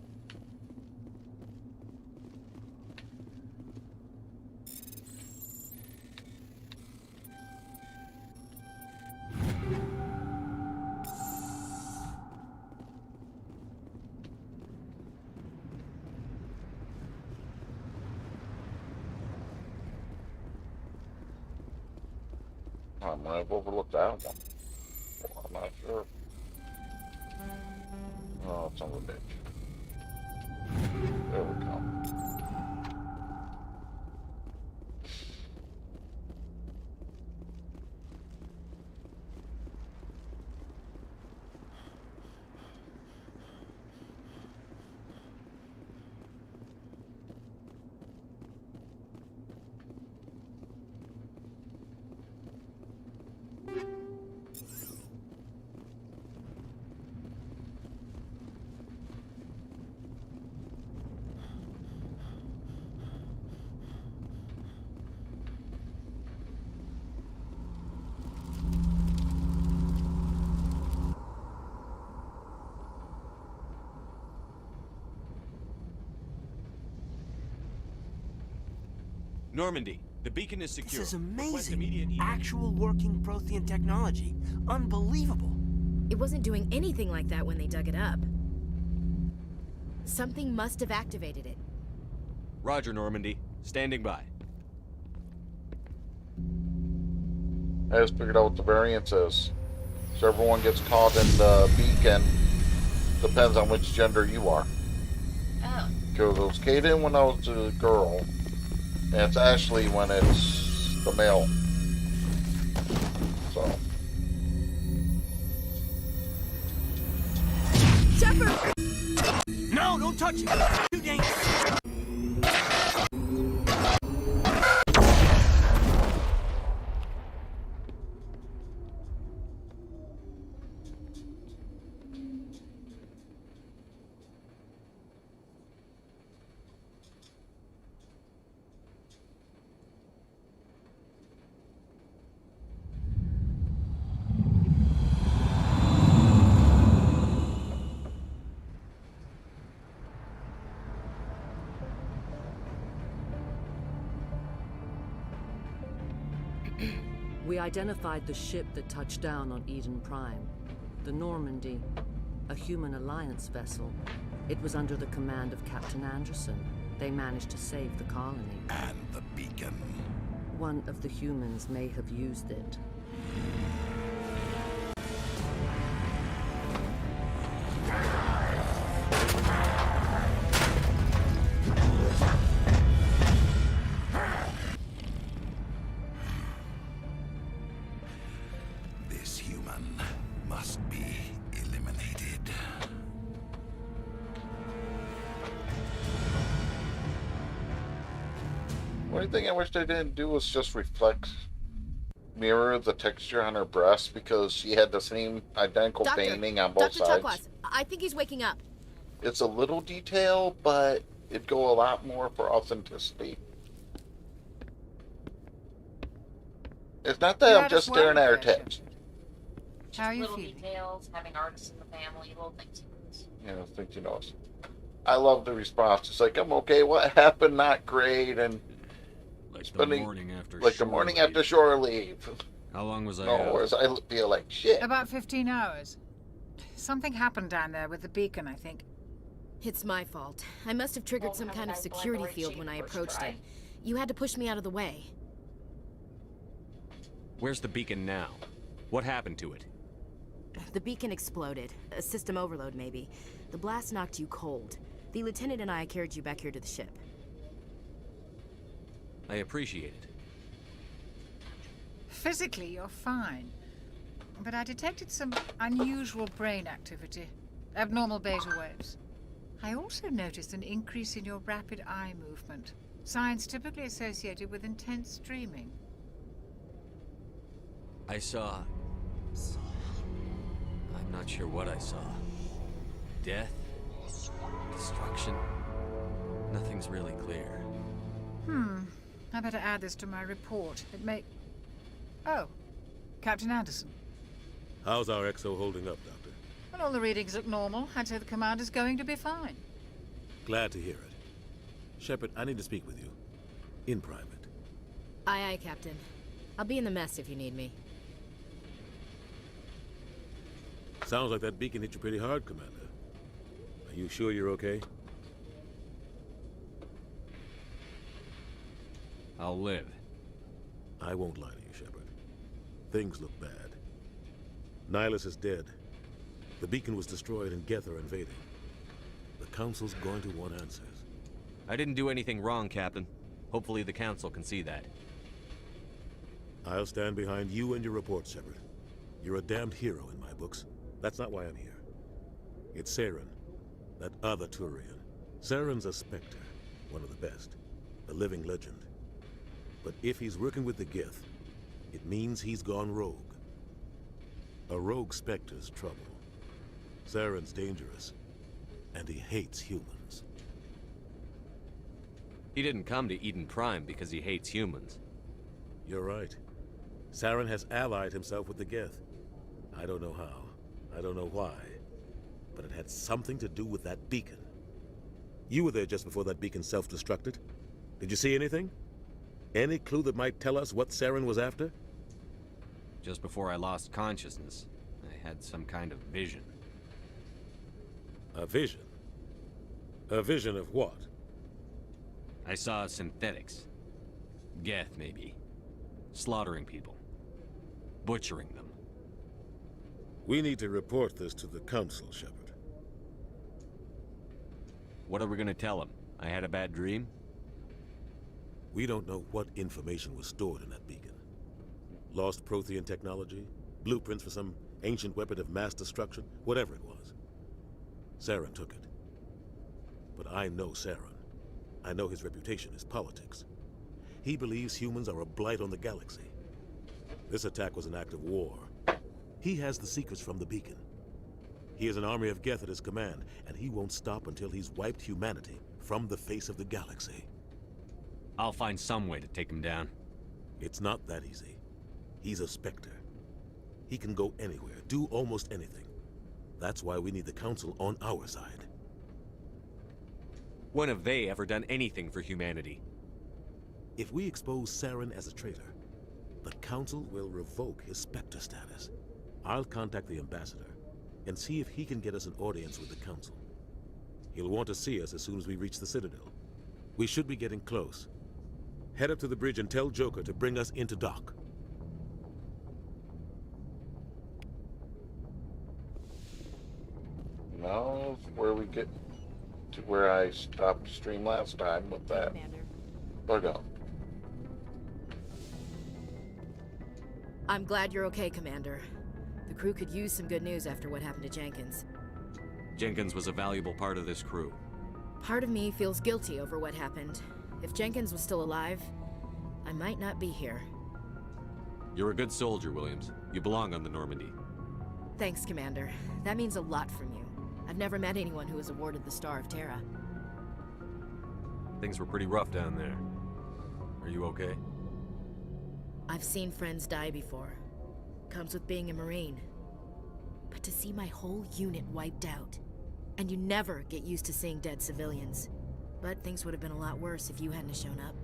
I might have overlooked that one. I'm not sure. Oh, son of a bitch. There we go. Normandy, the beacon is secure. This is Request amazing. immediate- Actual working Prothean technology. Unbelievable. It wasn't doing anything like that when they dug it up. Something must have activated it. Roger, Normandy. Standing by. I just figured out what the variance is. So everyone gets caught in the beacon. Depends on which gender you are. Oh. Because it was Kaden when I was a girl. And it's Ashley when it's the male. So. Shepard! No, don't touch it! Too dangerous! We identified the ship that touched down on Eden Prime. The Normandy, a human alliance vessel. It was under the command of Captain Anderson. They managed to save the colony. And the beacon. One of the humans may have used it. This human must be eliminated. The only thing I wish they didn't do was just mirror the texture on her breast, because she had the same identical veining on both Dr. sides. Tukwas, I think he's waking up. It's a little detail, but it'd go a lot more for authenticity. It's not that I'm just staring at her tits. How are you Little feeling? details, having artists in the family, little things. You know, think you know. I love the response. It's like, I'm okay. What happened? Not great. And Like spending, the morning after like shore the morning leave. after shore leave. How long was I No, out? whereas I feel like shit. About 15 hours. Something happened down there with the beacon, I think. It's my fault. I must have triggered some kind of security field when I approached it. You had to push me out of the way. Where's the beacon now? What happened to it? The beacon exploded. A system overload, maybe. The blast knocked you cold. The lieutenant and I carried you back here to the ship. I appreciate it. Physically, you're fine. But I detected some unusual brain activity. Abnormal beta waves. I also noticed an increase in your rapid eye movement. Signs typically associated with intense dreaming. I saw... I'm not sure what I saw. Death? Destruction? Nothing's really clear. I better add this to my report. It may... Oh, Captain Anderson. How's our XO holding up, Doctor? Well, all the readings look normal. I'd say the commander's going to be fine. Glad to hear it. Shepard, I need to speak with you. In private. Aye, aye, Captain. I'll be in the mess if you need me. Sounds like that beacon hit you pretty hard, Commander. Are you sure you're okay? I'll live. I won't lie to you, Shepard. Things look bad. Nihilus is dead. The beacon was destroyed and Geth are invading. The Council's going to want answers. I didn't do anything wrong, Captain. Hopefully the Council can see that. I'll stand behind you and your report, Shepard. You're a damned hero in my books. That's not why I'm here. It's Saren, that other Turian. Saren's a Spectre, one of the best, a living legend. But if he's working with the Geth, it means he's gone rogue. A rogue Spectre's trouble. Saren's dangerous, and he hates humans. He didn't come to Eden Prime because he hates humans. You're right. Saren has allied himself with the Geth. I don't know how. I don't know why. But it had something to do with that beacon. You were there just before that beacon self-destructed. Did you see anything? Any clue that might tell us what Saren was after? Just before I lost consciousness, I had some kind of vision. A vision? A vision of what? I saw synthetics. Geth, maybe. Slaughtering people. Butchering them. We need to report this to the Council, Shepard. What are we gonna tell them? I had a bad dream? We don't know what information was stored in that beacon. Lost Prothean technology? Blueprints for some ancient weapon of mass destruction? Whatever it was. Saren took it. But I know Saren. I know his reputation is politics. He believes humans are a blight on the galaxy. This attack was an act of war. He has the secrets from the beacon. He has an army of Geth at his command, and he won't stop until he's wiped humanity from the face of the galaxy. I'll find some way to take him down. It's not that easy. He's a Spectre. He can go anywhere, do almost anything. That's why we need the Council on our side. When have they ever done anything for humanity? If we expose Saren as a traitor, the Council will revoke his Spectre status. I'll contact the Ambassador and see if he can get us an audience with the Council. He'll want to see us as soon as we reach the Citadel. We should be getting close. Head up to the bridge and tell Joker to bring us into dock. Now, where we get to where I stopped the stream last time with that bug out. I'm glad you're okay, Commander. The crew could use some good news after what happened to Jenkins. Jenkins was a valuable part of this crew. Part of me feels guilty over what happened. If Jenkins was still alive, I might not be here. You're a good soldier, Williams. You belong on the Normandy. Thanks, Commander. That means a lot from you. I've never met anyone who was awarded the Star of Terra. Things were pretty rough down there. Are you okay? I've seen friends die before. Comes with being a Marine. But to see my whole unit wiped out, and you never get used to seeing dead civilians. But things would have been a lot worse if you hadn't shown up.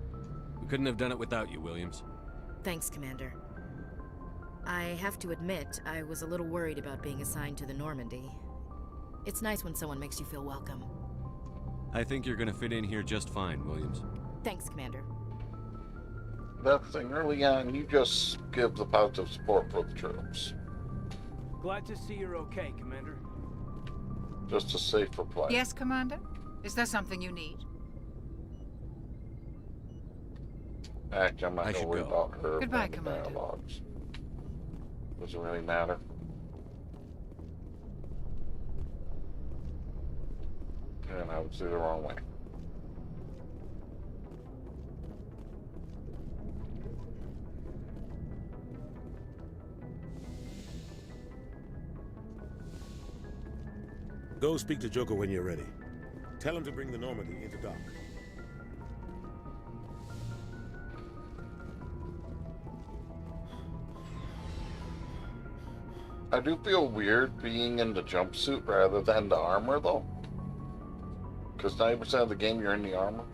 We couldn't have done it without you, Williams. Thanks, Commander. I have to admit, I was a little worried about being assigned to the Normandy. It's nice when someone makes you feel welcome. I think you're gonna fit in here just fine, Williams. Thanks, Commander. That thing early on, you just give the positive support for the troops. Glad to see you're okay, Commander. Just a safer play. Yes, Commander? Is there something you need? Actually, I'm not gonna worry about her. Goodbye, and the Commander. dialogues. Does it really matter? And I would see the wrong way. Go speak to Joker when you're ready. Tell him to bring the Normandy into dock. I do feel weird being in the jumpsuit rather than the armor, though. Because 90% of the game you're in the armor.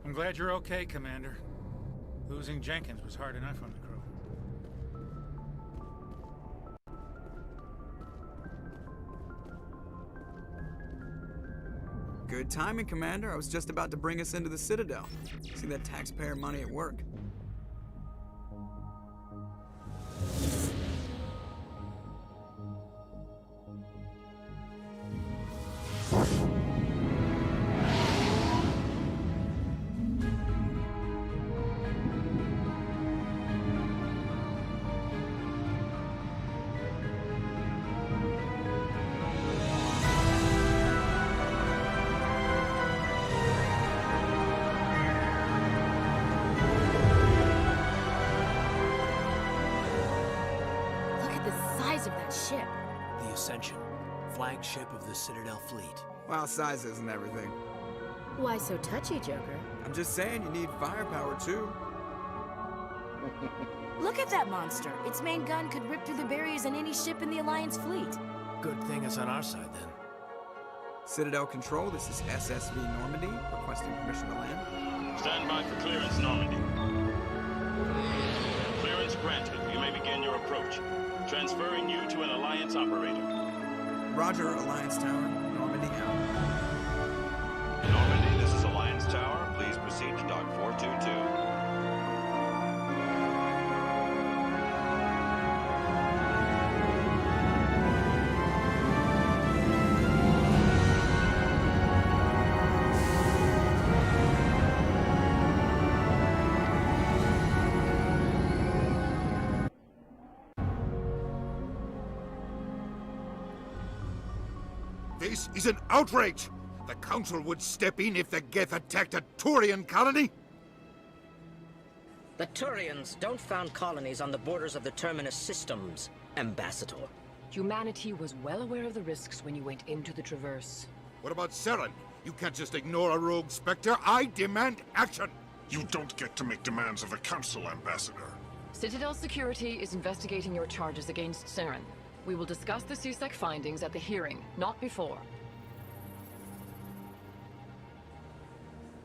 I'm glad you're okay, Commander. Losing Jenkins was hard enough on the crew. Good timing, Commander. I was just about to bring us into the Citadel. See that taxpayer money at work. Flagship of the Citadel fleet. Well, size isn't everything. Why so touchy, Joker? I'm just saying you need firepower, too. Look at that monster. Its main gun could rip through the barriers in any ship in the Alliance fleet. Good thing it's on our side, then. Citadel Control, this is SSV Normandy, requesting permission to land. Stand by for clearance, Normandy. Clearance granted. You may begin your approach. Transferring you to an Alliance operator. Roger, Alliance Tower. Normandy out. Normandy, this is Alliance Tower. Please proceed to Dock 422. This is an outrage! The Council would step in if the Geth attacked a Turian colony? The Turians don't found colonies on the borders of the Terminus systems, Ambassador. Humanity was well aware of the risks when you went into the Traverse. What about Seren? You can't just ignore a rogue Spectre. I demand action! You don't get to make demands of the Council, Ambassador. Citadel Security is investigating your charges against Seren. We will discuss the CSEC findings at the hearing, not before.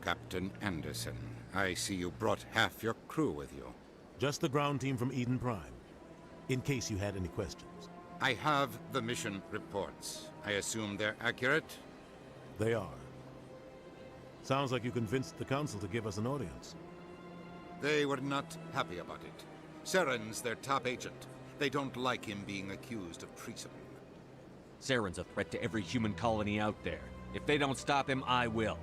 Captain Anderson, I see you brought half your crew with you. Just the ground team from Eden Prime, in case you had any questions. I have the mission reports. I assume they're accurate? They are. Sounds like you convinced the Council to give us an audience. They were not happy about it. Seren's their top agent. They don't like him being accused of treason. Seren's a threat to every human colony out there. If they don't stop him, I will.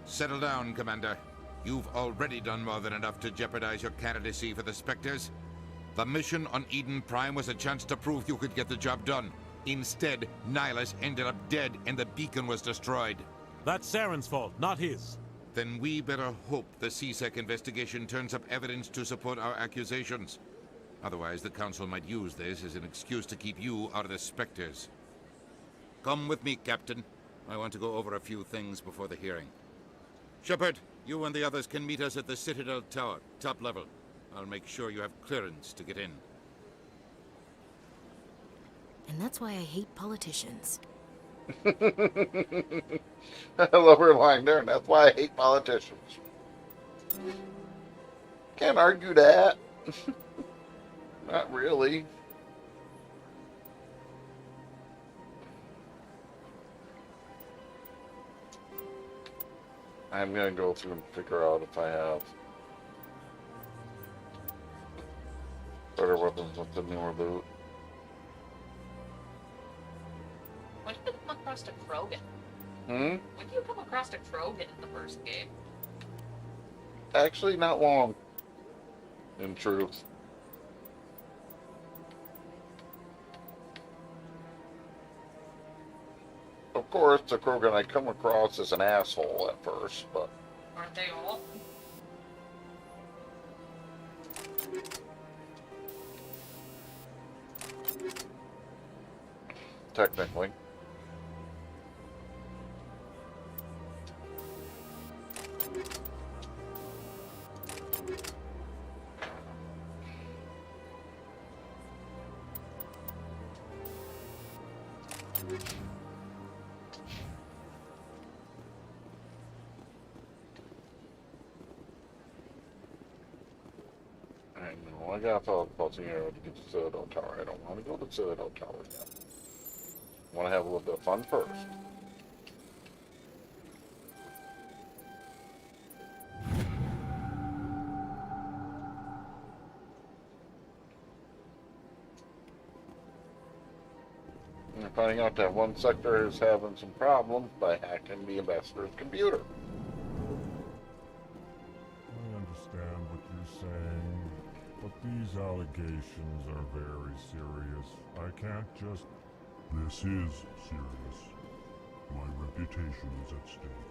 Settle down, Commander. You've already done more than enough to jeopardize your candidacy for the Spectres. The mission on Eden Prime was a chance to prove you could get the job done. Instead, Nihilus ended up dead and the beacon was destroyed. That's Seren's fault, not his. Then we better hope the CSEC investigation turns up evidence to support our accusations. Otherwise, the Council might use this as an excuse to keep you out of the Spectres. Come with me, Captain. I want to go over a few things before the hearing. Shepard, you and the others can meet us at the Citadel Tower, top level. I'll make sure you have clearance to get in. And that's why I hate politicians. I love her line there, and that's why I hate politicians. Can't argue that. Not really. I'm gonna go through and figure out if I have better weapons with the newer loot. When did you come across a Krogan? Hmm? When did you come across a Krogan in the first game? Actually, not long. In truth. Of course, the Krogan I come across is an asshole at first, but... Aren't they all? Technically. I gotta follow the pulsing arrow to get to the Citadel Tower. I don't want to go to the Citadel Tower yet. I want to have a little bit of fun first. And I'm finding out that one sector is having some problems by hacking the ambassador's computer. I understand what you're saying, but these allegations are very serious. I can't just... This is serious. My reputation is at stake.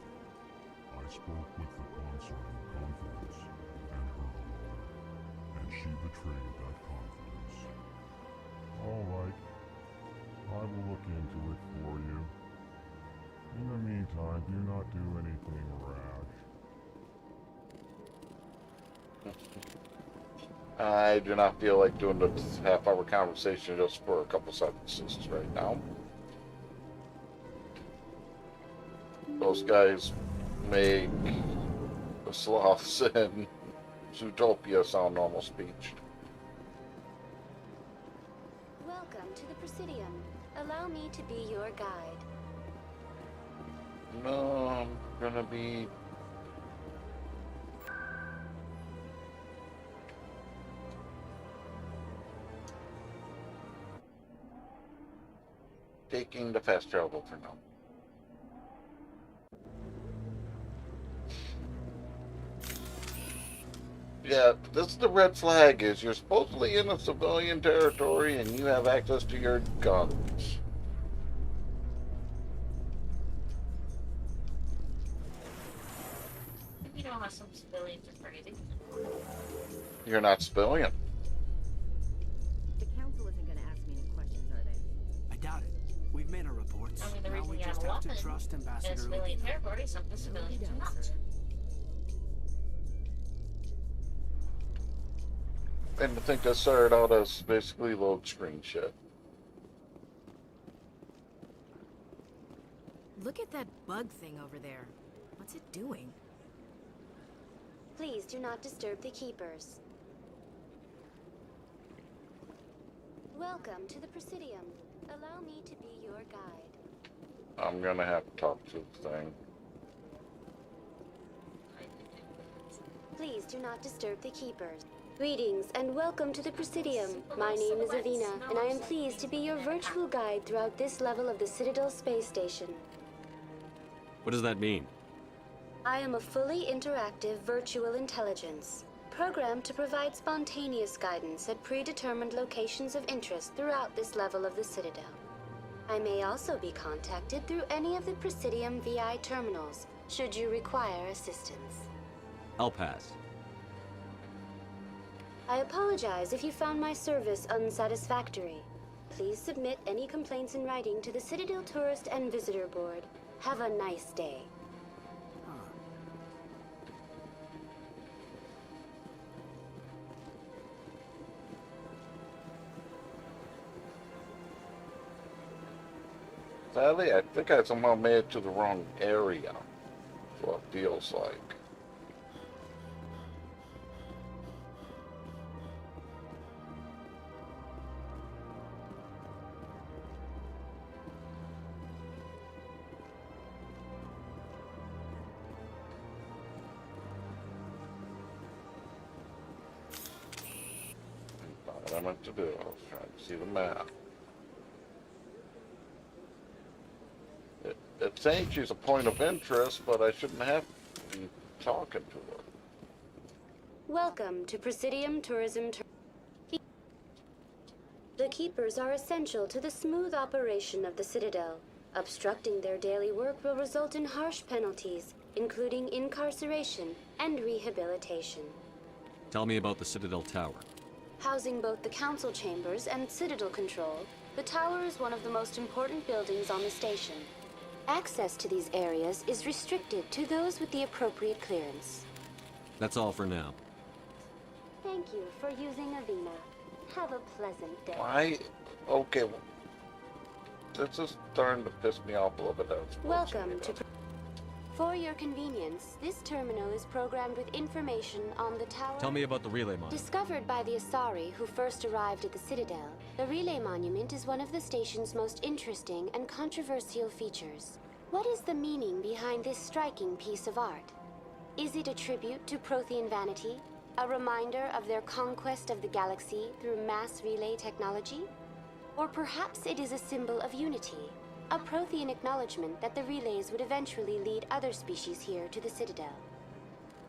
I spoke with the consul in confidence, and her lawyer, and she betrayed that confidence. All right. I will look into it for you. In the meantime, do not do anything rash. I do not feel like doing the half-hour conversation just for a couple sentences right now. Those guys make the sloths in Zootopia sound normal speech. Welcome to the Presidium. Allow me to be your guide. No, I'm gonna be... taking the fast travel for now. Yeah, this is the red flag is you're supposedly in a civilian territory and you have access to your guns. You know how some civilians are crazy. You're not civilian. The council isn't going to ask me any questions, are they? I doubt it. We've made our reports. I mean, the Now reason we you have just a have to weapon trust in a Ambassador civilian Lupino. territory, some of the civilians do not. And I think that started out as basically load screen shit. Look at that bug thing over there. What's it doing? Please do not disturb the keepers. Welcome to the Presidium. Allow me to be your guide. I'm gonna have to talk to the thing. Please do not disturb the keepers. Greetings and welcome to the Presidium. My name is Avina, and I am pleased to be your virtual guide throughout this level of the Citadel space station. What does that mean? I am a fully interactive virtual intelligence, programmed to provide spontaneous guidance at predetermined locations of interest throughout this level of the Citadel. I may also be contacted through any of the Presidium VI terminals, should you require assistance. I'll pass. I apologize if you found my service unsatisfactory. Please submit any complaints in writing to the Citadel Tourist and Visitor Board. Have a nice day. Sadly, I think I somehow made it to the wrong area. That's what it feels like. What I meant to do, I was trying to see the map. It's saying she's a point of interest, but I shouldn't have to be talking to her. Welcome to Presidium Tourism. The keepers are essential to the smooth operation of the Citadel. Obstructing their daily work will result in harsh penalties, including incarceration and rehabilitation. Tell me about the Citadel Tower. Housing both the council chambers and Citadel Control, the tower is one of the most important buildings on the station. Access to these areas is restricted to those with the appropriate clearance. That's all for now. Thank you for using Avina. Have a pleasant day. Why? Okay, well, this is starting to piss me off a little bit. Welcome to... For your convenience, this terminal is programmed with information on the tower... Tell me about the relay monument. Discovered by the Asari who first arrived at the Citadel, the relay monument is one of the station's most interesting and controversial features. What is the meaning behind this striking piece of art? Is it a tribute to Prothean vanity? A reminder of their conquest of the galaxy through mass relay technology? Or perhaps it is a symbol of unity? A Prothean acknowledgement that the relays would eventually lead other species here to the Citadel.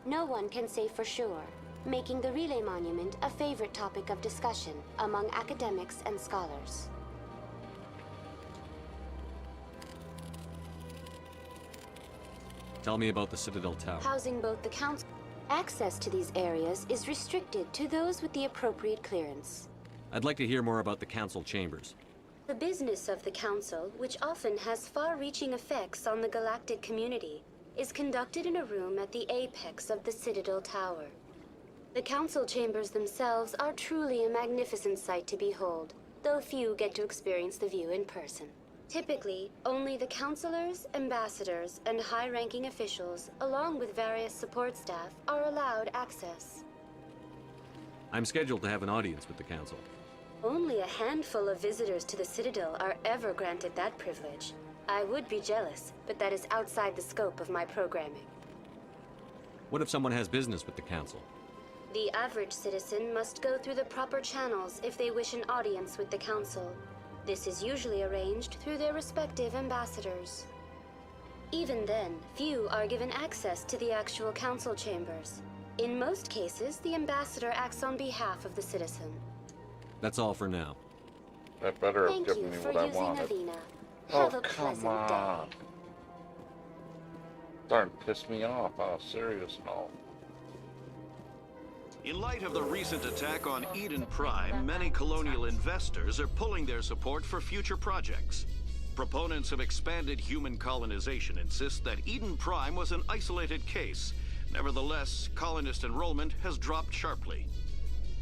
No one can say for sure, making the relay monument a favorite topic of discussion among academics and scholars. Tell me about the Citadel Tower. Housing both the council... Access to these areas is restricted to those with the appropriate clearance. I'd like to hear more about the council chambers. The business of the Council, which often has far-reaching effects on the galactic community, is conducted in a room at the apex of the Citadel Tower. The council chambers themselves are truly a magnificent sight to behold, though few get to experience the view in person. Typically, only the councilors, ambassadors, and high-ranking officials, along with various support staff, are allowed access. I'm scheduled to have an audience with the council. Only a handful of visitors to the Citadel are ever granted that privilege. I would be jealous, but that is outside the scope of my programming. What if someone has business with the council? The average citizen must go through the proper channels if they wish an audience with the council. This is usually arranged through their respective ambassadors. Even then, few are given access to the actual council chambers. In most cases, the ambassador acts on behalf of the citizen. That's all for now. That better have Thank given you me for what I using wanted. Avina. Oh, Have a come pleasant on. Starting to piss me off on a serious note. In light of the recent attack on Eden Prime, many colonial investors are pulling their support for future projects. Proponents of expanded human colonization insist that Eden Prime was an isolated case. Nevertheless, colonist enrollment has dropped sharply.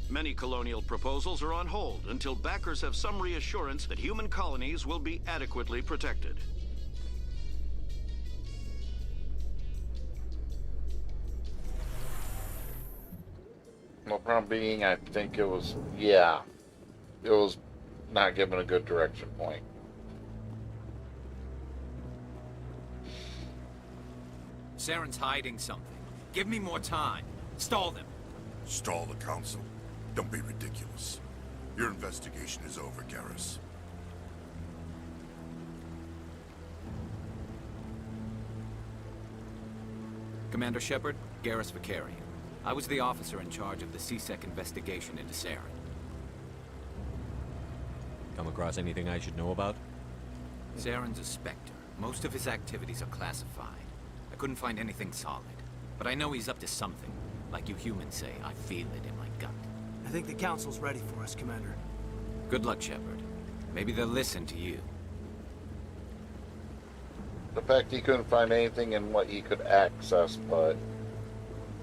Many colonial proposals are on hold until backers have some reassurance that human colonies will be adequately protected. No problem being, I think it was, yeah, it was not given a good direction point. Saren's hiding something. Give me more time. Stall them. Stall the council? Don't be ridiculous. Your investigation is over, Garrus. Commander Shepard, Garrus Vakarian. I was the officer in charge of the C-Sec investigation into Saren. Come across anything I should know about? Saren's a Spectre. Most of his activities are classified. I couldn't find anything solid. But I know he's up to something. Like you humans say, I feel it in my gut. I think the council's ready for us, Commander. Good luck, Shepard. Maybe they'll listen to you. The fact he couldn't find anything in what he could access, but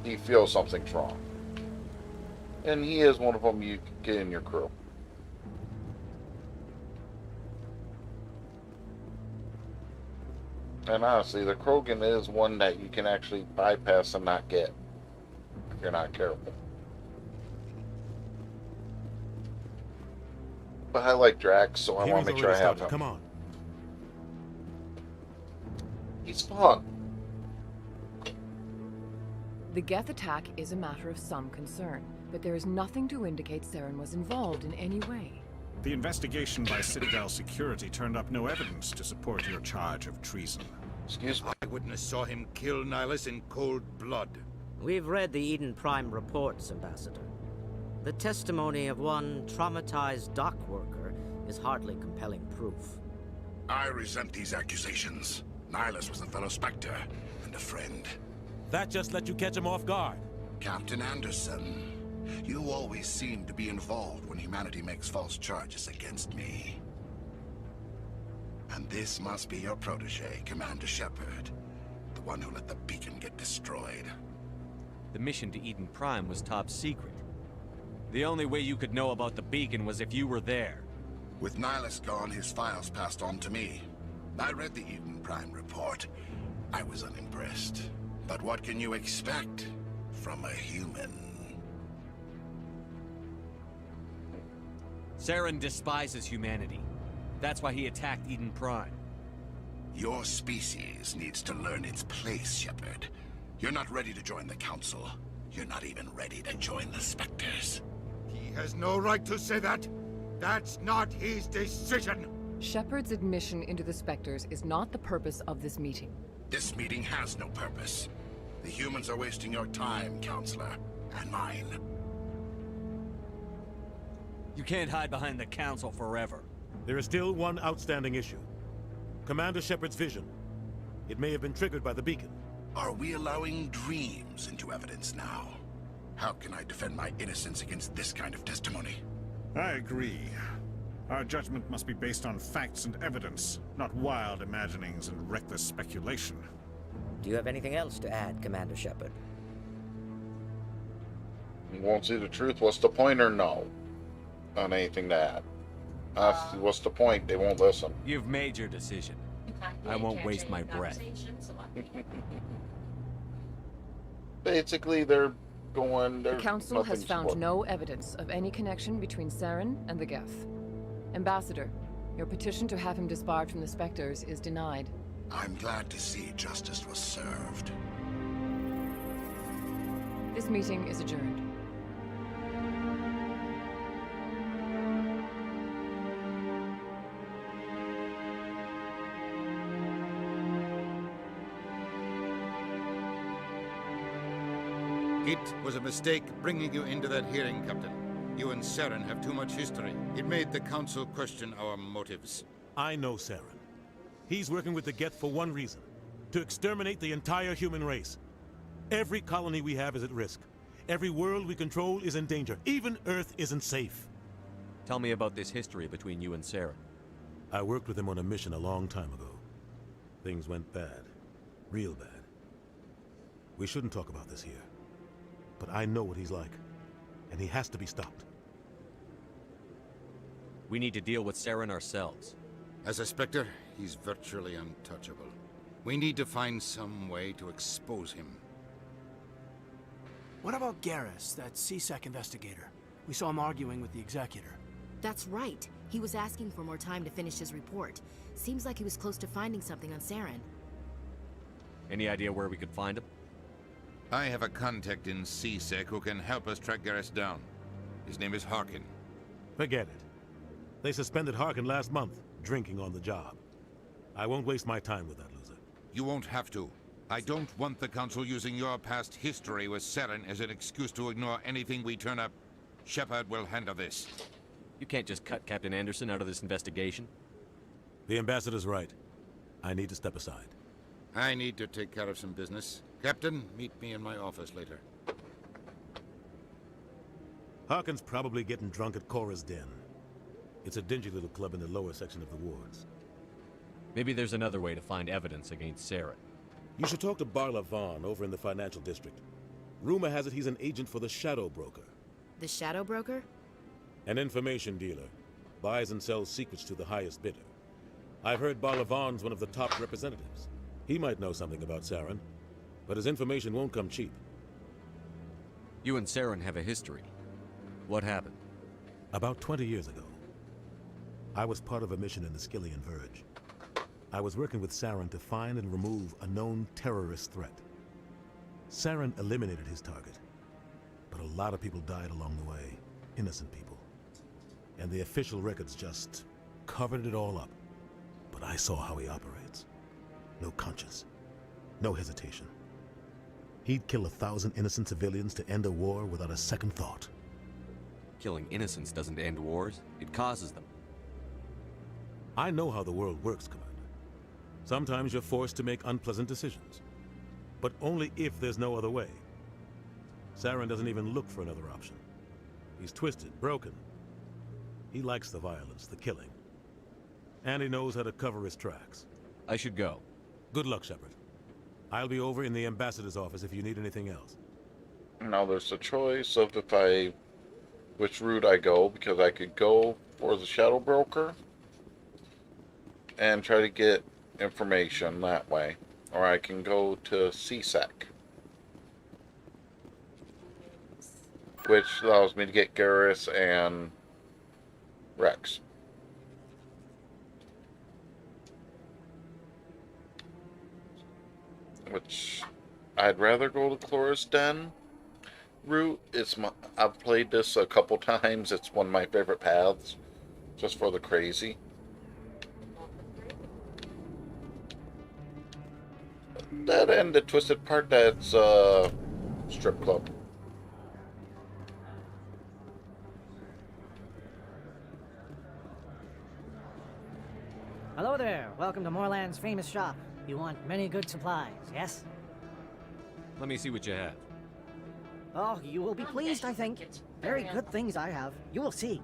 he feels something's wrong. And he is one of them you can get in your crew. And honestly, the Krogan is one that you can actually bypass and not get if you're not careful. But I like Drax, so I want to make sure I have him. Come on. He's fun. The Geth attack is a matter of some concern, but there is nothing to indicate Saren was involved in any way. The investigation by Citadel Security turned up no evidence to support your charge of treason. Excuse me. Eyewitness saw him kill Nihilus in cold blood. We've read the Eden Prime reports, Ambassador. The testimony of one traumatized dock worker is hardly compelling proof. I resent these accusations. Nihilus was a fellow Spectre and a friend. That just let you catch him off guard. Captain Anderson, you always seem to be involved when humanity makes false charges against me. And this must be your protege, Commander Shepard. The one who let the beacon get destroyed. The mission to Eden Prime was top secret. The only way you could know about the beacon was if you were there. With Nihilus gone, his files passed on to me. I read the Eden Prime report. I was unimpressed. But what can you expect from a human? Saren despises humanity. That's why he attacked Eden Prime. Your species needs to learn its place, Shepard. You're not ready to join the Council. You're not even ready to join the Spectres. He has no right to say that. That's not his decision. Shepard's admission into the Spectres is not the purpose of this meeting. This meeting has no purpose. The humans are wasting your time, Counselor, and mine. You can't hide behind the Council forever. There is still one outstanding issue. Commander Shepard's vision. It may have been triggered by the beacon. Are we allowing dreams into evidence now? How can I defend my innocence against this kind of testimony? I agree. Our judgment must be based on facts and evidence, not wild imaginings and reckless speculation. Do you have anything else to add, Commander Shepard? won't see the truth. What's the point or no? On anything to add. What's the point? They won't listen. You've made your decision. I won't waste my breath. Basically, they're going... The Council has found no evidence of any connection between Saren and the Geth. Ambassador, your petition to have him disbarred from the Spectres is denied. I'm glad to see justice was served. This meeting is adjourned. It was a mistake bringing you into that hearing, Captain. You and Saren have too much history. It made the Council question our motives. I know Saren. He's working with the Geth for one reason. To exterminate the entire human race. Every colony we have is at risk. Every world we control is in danger. Even Earth isn't safe. Tell me about this history between you and Saren. I worked with him on a mission a long time ago. Things went bad. Real bad. We shouldn't talk about this here. But I know what he's like. And he has to be stopped. We need to deal with Saren ourselves. As a Spectre, he's virtually untouchable. We need to find some way to expose him. What about Garrus, that CSEC investigator? We saw him arguing with the Executor. That's right. He was asking for more time to finish his report. Seems like he was close to finding something on Saren. Any idea where we could find him? I have a contact in CSEC who can help us track Garrus down. His name is Harkin. Forget it. They suspended Harkin last month, drinking on the job. I won't waste my time with that loser. You won't have to. I don't want the Council using your past history with Saren as an excuse to ignore anything we turn up. Shepard will handle this. You can't just cut Captain Anderson out of this investigation. The Ambassador's right. I need to step aside. I need to take care of some business. Captain, meet me in my office later. Harkin's probably getting drunk at Cora's Den. It's a dingy little club in the lower section of the wards. Maybe there's another way to find evidence against Saren. You should talk to Barla Vaughn over in the financial district. Rumor has it he's an agent for the Shadow Broker. The Shadow Broker? An information dealer. Buys and sells secrets to the highest bidder. I've heard Barla Vaughn's one of the top representatives. He might know something about Saren, but his information won't come cheap. You and Saren have a history. What happened? About 20 years ago, I was part of a mission in the Skillian Verge. I was working with Saren to find and remove a known terrorist threat. Saren eliminated his target, but a lot of people died along the way, innocent people. And the official records just covered it all up. But I saw how he operates. No conscience, no hesitation. He'd kill 1,000 innocent civilians to end a war without a second thought. Killing innocents doesn't end wars, it causes them. I know how the world works, Commander. Sometimes you're forced to make unpleasant decisions. But only if there's no other way. Saren doesn't even look for another option. He's twisted, broken. He likes the violence, the killing. And he knows how to cover his tracks. I should go. Good luck, Shepard. I'll be over in the Ambassador's office if you need anything else. Now there's a choice of which route I go, because I could go for the Shadow Broker and try to get information that way, or I can go to CSEC, which allows me to get Garrus and Rex. Which I'd rather go to Cora's Den route. I've played this a couple times. It's one of my favorite paths, just for the crazy. That and the twisted part, that's strip club. Hello there. Welcome to Moorland's famous shop. You want many good supplies, yes? Let me see what you have. Oh, you will be pleased, I think. Very good things I have. You will see.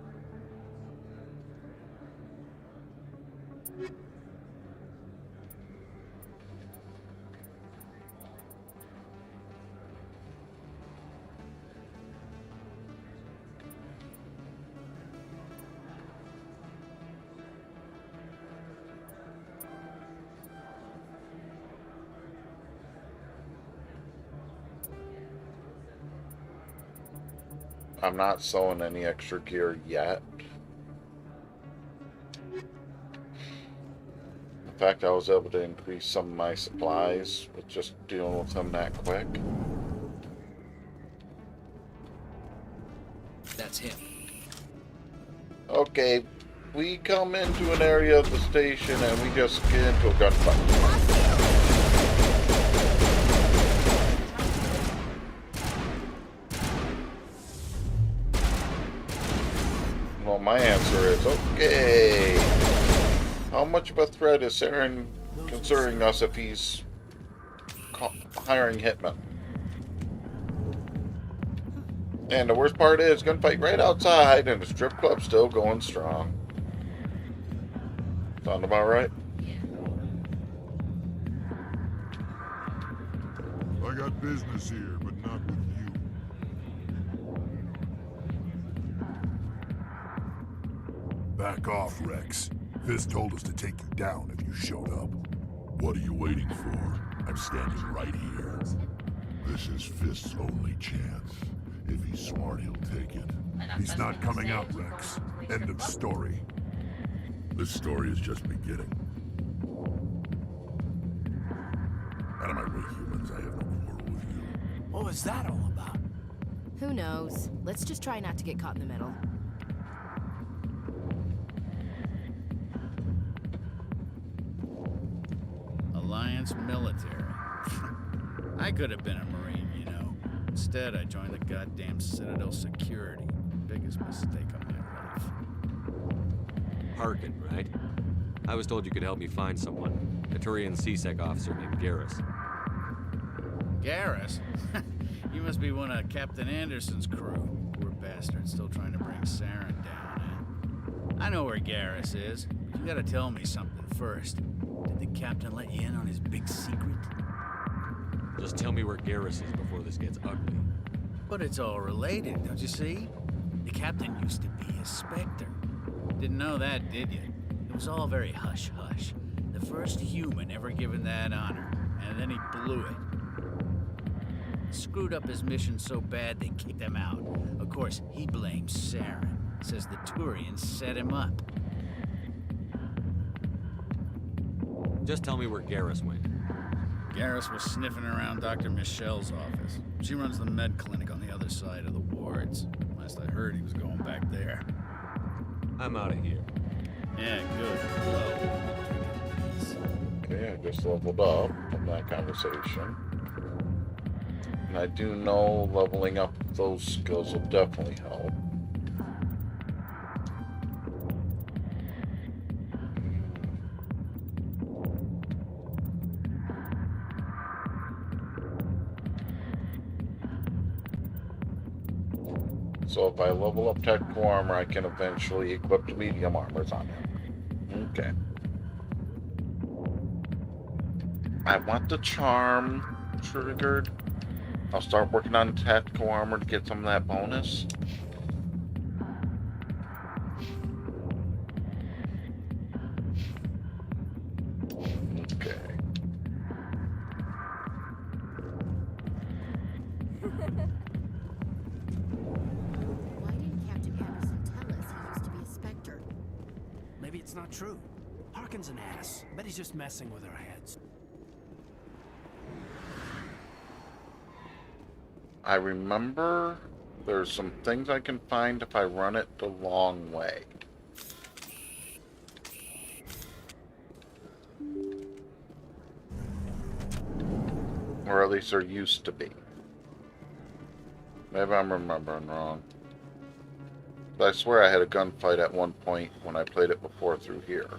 I'm not selling any extra gear yet. In fact, I was able to increase some of my supplies with just dealing with them that quick. That's him. Okay, we come into an area of the station and we just get into a gunfight. Well, my answer is, okay, how much of a threat is Saren considering us if he's hiring hitmen? And the worst part is, gunfight right outside and the strip club still going strong. Sound about right? I got business here, but not with you. Back off, Rex. Fist told us to take you down if you showed up. What are you waiting for? I'm standing right here. This is Fist's only chance. If he's smart, he'll take it. He's not coming out, Rex. End of story. This story is just beginning. Out of my way, humans. I have no quarrel with you. What was that all about? Who knows? Let's just try not to get caught in the middle. Alliance military. I could have been a Marine, you know. Instead, I joined the goddamn Citadel security. Biggest mistake of my life. Harkin, right? I was told you could help me find someone. A Turian CSEC officer named Garrus. Garrus? You must be one of Captain Anderson's crew. Poor bastard, still trying to bring Saren down, eh? I know where Garrus is, but you gotta tell me something first. Did the captain let you in on his big secret? Just tell me where Garrus is before this gets ugly. But it's all related, don't you see? The captain used to be a Spectre. Didn't know that, did you? It was all very hush-hush. The first human ever given that honor, and then he blew it. Screwed up his mission so bad they kicked him out. Of course, he blames Saren. Says the Turians set him up. Just tell me where Garrus went. Garrus was sniffing around Dr. Michelle's office. She runs the med clinic on the other side of the wards. Last I heard, he was going back there. I'm out of here. Yeah, good. Okay, I just leveled up from that conversation. And I do know leveling up those skills will definitely help. So if I level up technical armor, I can eventually equip the medium armors on him. Okay. I want the charm triggered. I'll start working on tactical armor to get some of that bonus. Okay. Why didn't Captain Anderson tell us he used to be a Spectre? Maybe it's not true. Harkin's an ass. Bet he's just messing with our heads. I remember there's some things I can find if I run it the long way. Or at least there used to be. Maybe I'm remembering wrong. But I swear I had a gunfight at one point when I played it before through here.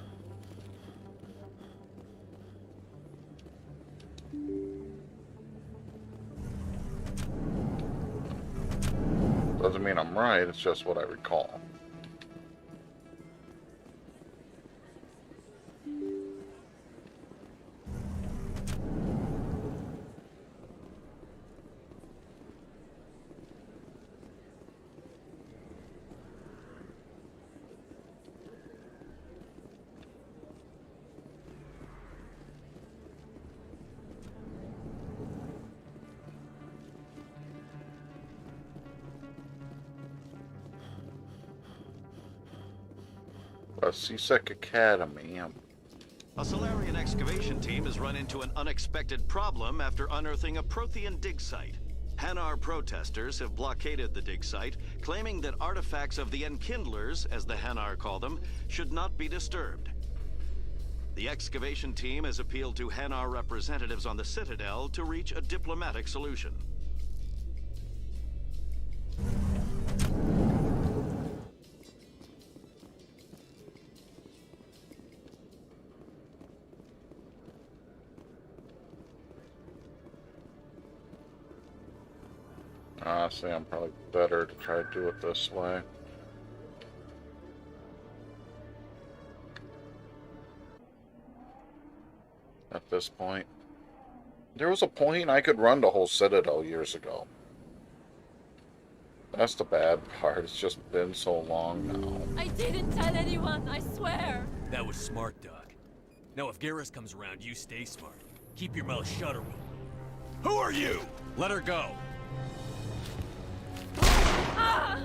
Doesn't mean I'm right, it's just what I recall. C-Sec Academy. A Solarian excavation team has run into an unexpected problem after unearthing a Prothean dig site. Hanar protesters have blockaded the dig site, claiming that artifacts of the Enkindlers, as the Hanar call them, should not be disturbed. The excavation team has appealed to Hanar representatives on the Citadel to reach a diplomatic solution. Honestly, I'm probably better to try to do it this way. At this point. There was a point I could run the whole Citadel years ago. That's the bad part. It's just been so long now. I didn't tell anyone, I swear. That was smart, Doc. Now if Garrus comes around, you stay smart. Keep your mouth shut or we'll... Who are you? Let her go. Ah!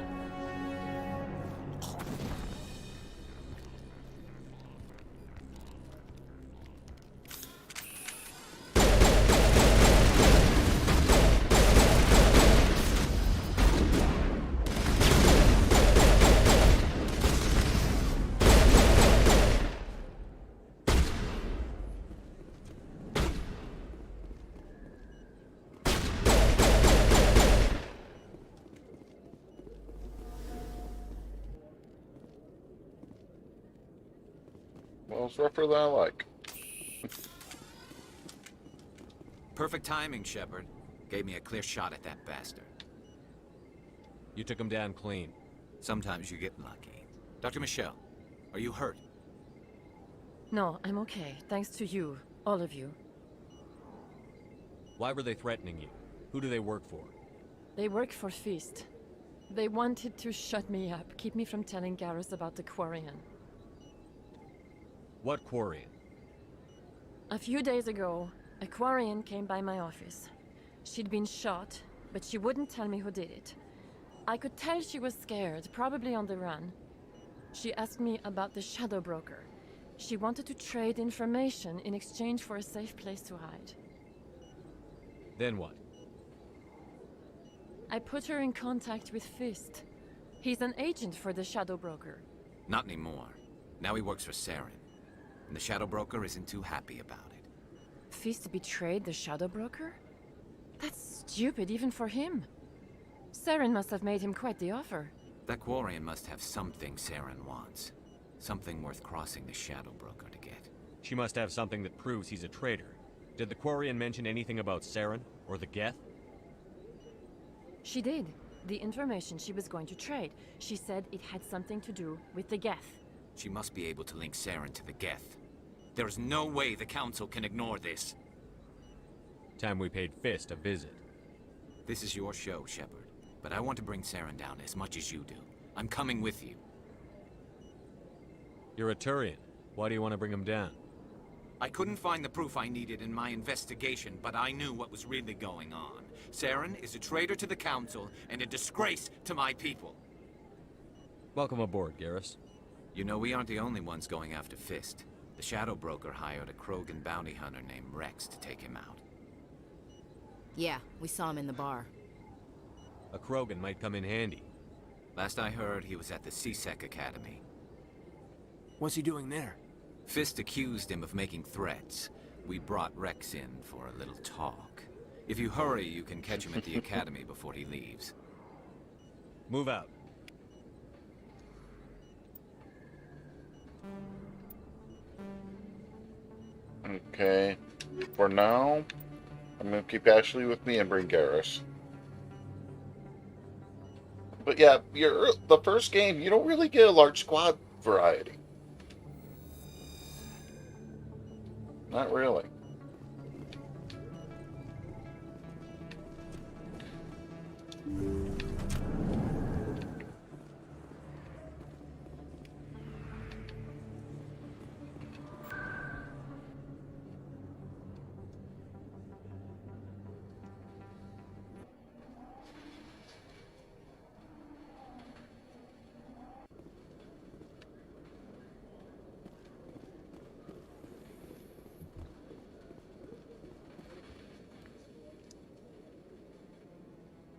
Well, it's rougher than I like. Perfect timing, Shepard. Gave me a clear shot at that bastard. You took him down clean. Sometimes you get lucky. Dr. Michelle, are you hurt? No, I'm okay. Thanks to you. All of you. Why were they threatening you? Who do they work for? They work for Feast. They wanted to shut me up, keep me from telling Garrus about the Quarian. What Quarian? A few days ago, a Quarian came by my office. She'd been shot, but she wouldn't tell me who did it. I could tell she was scared, probably on the run. She asked me about the Shadow Broker. She wanted to trade information in exchange for a safe place to hide. Then what? I put her in contact with Fist. He's an agent for the Shadow Broker. Not anymore. Now he works for Saren. And the Shadow Broker isn't too happy about it. Fist betrayed the Shadow Broker? That's stupid even for him. Saren must have made him quite the offer. That Quarian must have something Saren wants. Something worth crossing the Shadow Broker to get. She must have something that proves he's a traitor. Did the Quarian mention anything about Saren or the Geth? She did. The information she was going to trade. She said it had something to do with the Geth. She must be able to link Saren to the Geth. There is no way the Council can ignore this. Time we paid Fist a visit. This is your show, Shepard. But I want to bring Saren down as much as you do. I'm coming with you. You're a Turian. Why do you want to bring him down? I couldn't find the proof I needed in my investigation, but I knew what was really going on. Saren is a traitor to the Council and a disgrace to my people. Welcome aboard, Garrus. You know, we aren't the only ones going after Fist. The Shadow Broker hired a Krogan bounty hunter named Rex to take him out. Yeah, we saw him in the bar. A Krogan might come in handy. Last I heard, he was at the C-Sec Academy. What's he doing there? Fist accused him of making threats. We brought Rex in for a little talk. If you hurry, you can catch him at the Academy before he leaves. Move out. Okay. For now, I'm gonna keep Ashley with me and bring Garrus. But yeah, the first game, you don't really get a large squad variety. Not really.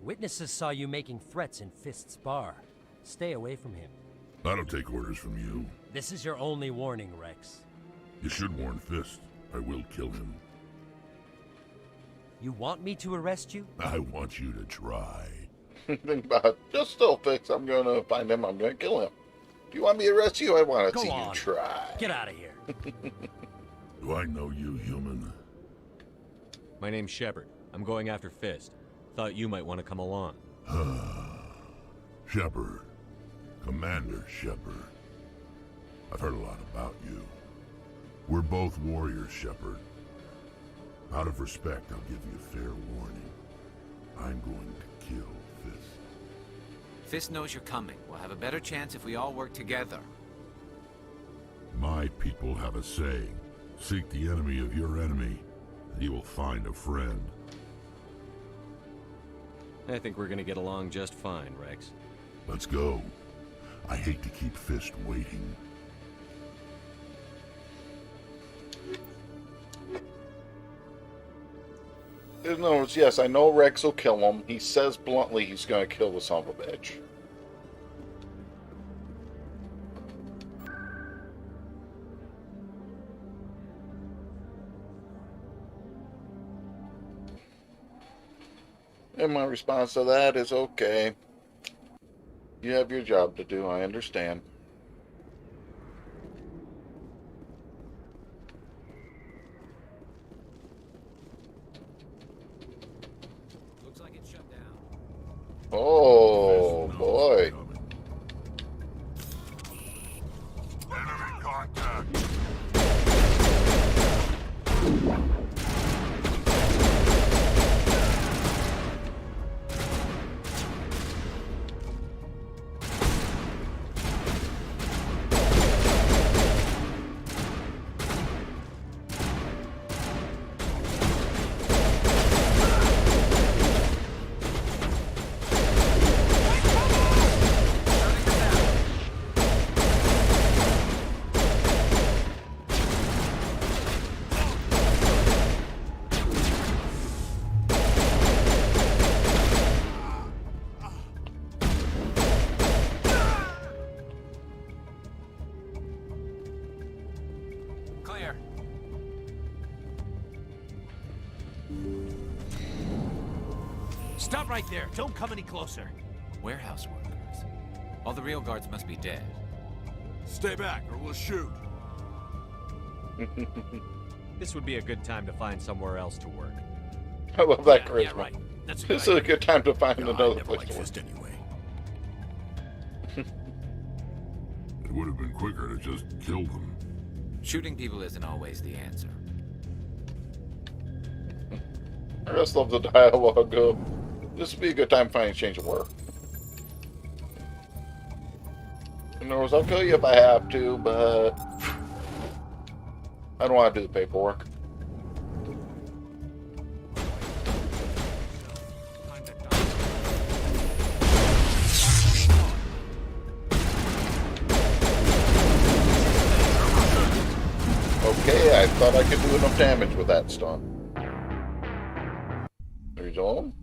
Witnesses saw you making threats in Fist's bar. Stay away from him. I don't take orders from you. This is your only warning, Rex. You should warn Fist. I will kill him. You want me to arrest you? I want you to try. Think about it. Just still fix. I'm gonna find him. I'm gonna kill him. Do you want me to arrest you? I want to see you try. Get out of here. Do I know you, human? My name's Shepard. I'm going after Fist. Thought you might want to come along. Shepard. Commander Shepard. I've heard a lot about you. We're both warriors, Shepard. Out of respect, I'll give you a fair warning. I'm going to kill Fist. Fist knows you're coming. We'll have a better chance if we all work together. My people have a saying. Seek the enemy of your enemy, and you will find a friend. I think we're gonna get along just fine, Rex. Let's go. I hate to keep Fist waiting. In other words, yes, I know Rex will kill him. He says bluntly he's going to kill the son of a bitch. And my response to that is, okay. You have your job to do, I understand. Looks like it's shut down. Oh, boy. Enemy contact! Clear. Stop right there. Don't come any closer. Warehouse workers. All the real guards must be dead. Stay back or we'll shoot. This would be a good time to find somewhere else to work. I love that charisma. Yeah, right. That's a This is a good time to find another never place liked to work. Fist anyway. It would have been quicker to just kill them. Shooting people isn't always the answer. I just love the dialogue of, this would be a good time to find a change of work. In other words, I'll kill you if I have to, but I don't want to do the paperwork. Okay, I thought I could do enough damage with that stun. There's home.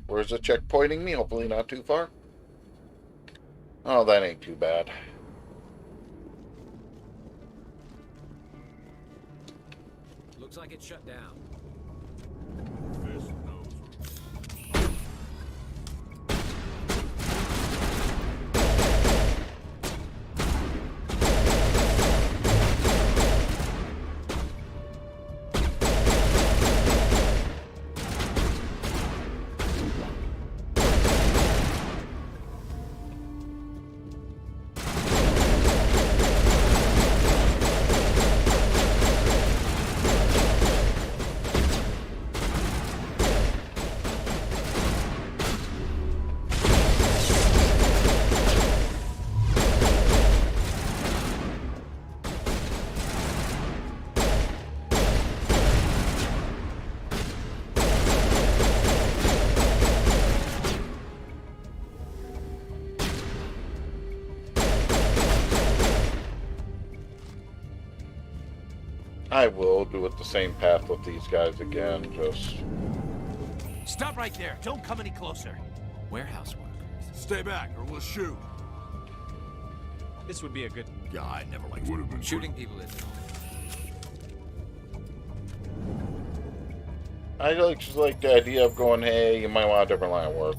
Where's the checkpointing me? Hopefully not too far. Oh, that ain't too bad. Looks like it's shut down. I will do it the same path with these guys again, just Stop right there. Don't come any closer. Warehouse workers. Stay back, or we'll shoot. This would be a good... Yeah, I never liked Would have been Shooting people isn't. I just like the idea of going, hey, you might want a different line of work.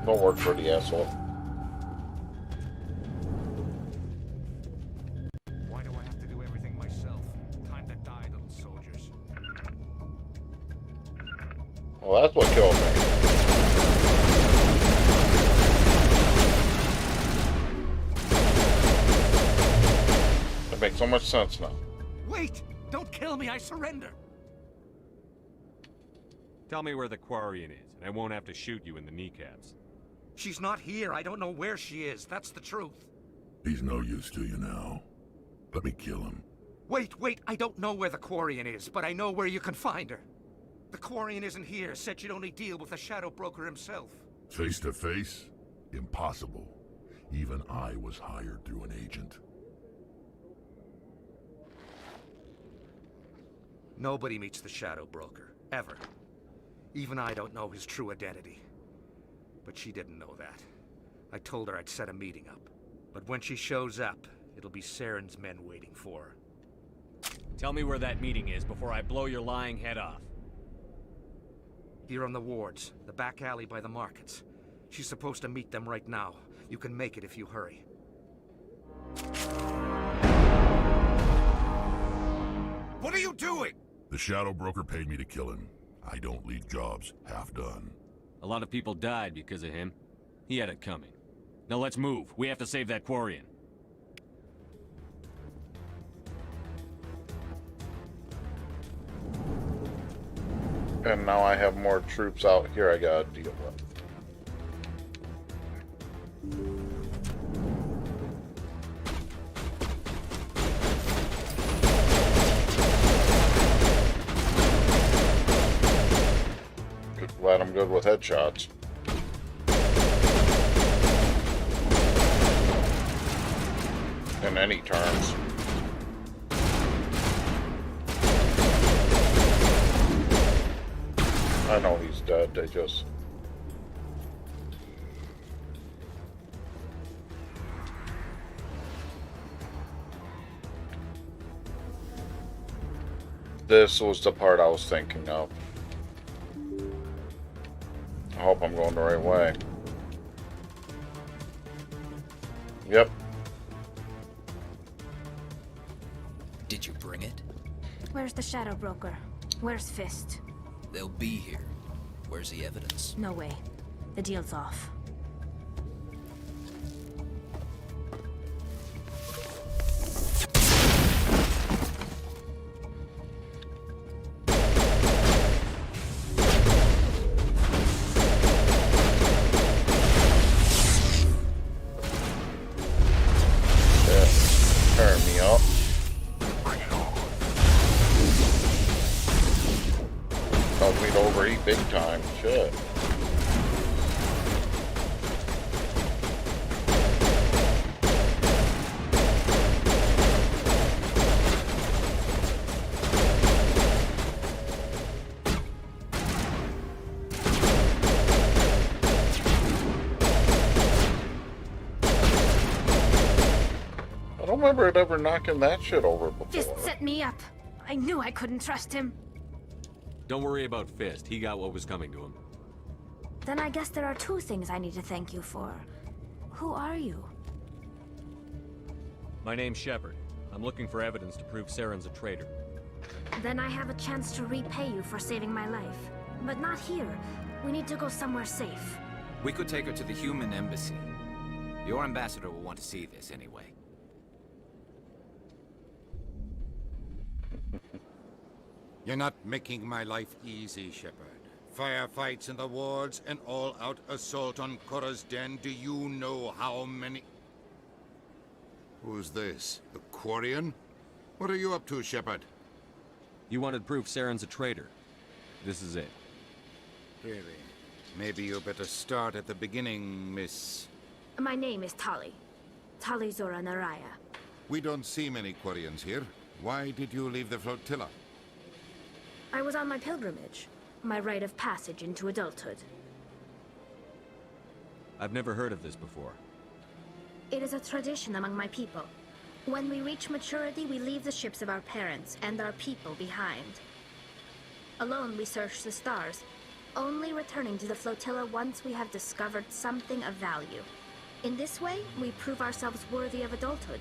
Don't work for the asshole. Why do I have to do everything myself? Time to die, little soldiers. Well, that's what killed me. That makes so much sense now. Wait! Don't kill me, I surrender! Tell me where the Quarian is, and I won't have to shoot you in the kneecaps. She's not here. I don't know where she is. That's the truth. He's no use to you now. Let me kill him. Wait. I don't know where the Quarian is, but I know where you can find her. The Quarian isn't here. Said you'd only deal with the Shadow Broker himself. Face to face? Impossible. Even I was hired through an agent. Nobody meets the Shadow Broker. Ever. Even I don't know his true identity. But she didn't know that. I told her I'd set a meeting up. But when she shows up, it'll be Saren's men waiting for her. Tell me where that meeting is before I blow your lying head off. Here on the wards, the back alley by the markets. She's supposed to meet them right now. You can make it if you hurry. What are you doing? The Shadow Broker paid me to kill him. I don't leave jobs half done. A lot of people died because of him. He had it coming. Now let's move. We have to save that Quarian. And now I have more troops out here I gotta deal with. Glad I'm good with headshots. In any terms. I know he's dead, they just... This was the part I was thinking of. I hope I'm going the right way. Yep. Did you bring it? Where's the Shadow Broker? Where's Fist? They'll be here. Where's the evidence? No way. The deal's off. Big time, shit. I don't remember it ever knocking that shit over before. Fist set me up. I knew I couldn't trust him. Don't worry about Fist. He got what was coming to him. Then I guess there are two things I need to thank you for. Who are you? My name's Shepard. I'm looking for evidence to prove Saren's a traitor. Then I have a chance to repay you for saving my life. But not here. We need to go somewhere safe. We could take her to the human embassy. Your ambassador will want to see this anyway. You're not making my life easy, Shepard. Firefights in the wards, an all-out assault on Korra's den. Do you know how many... Who's this? The Quarian? What are you up to, Shepard? You wanted proof Saren's a traitor. This is it. Really? Maybe you better start at the beginning, Miss... My name is Tali. Tali Zora Naraya. We don't see many Quarians here. Why did you leave the flotilla? I was on my pilgrimage. My rite of passage into adulthood. I've never heard of this before. It is a tradition among my people. When we reach maturity, we leave the ships of our parents and our people behind. Alone, we search the stars, only returning to the flotilla once we have discovered something of value. In this way, we prove ourselves worthy of adulthood.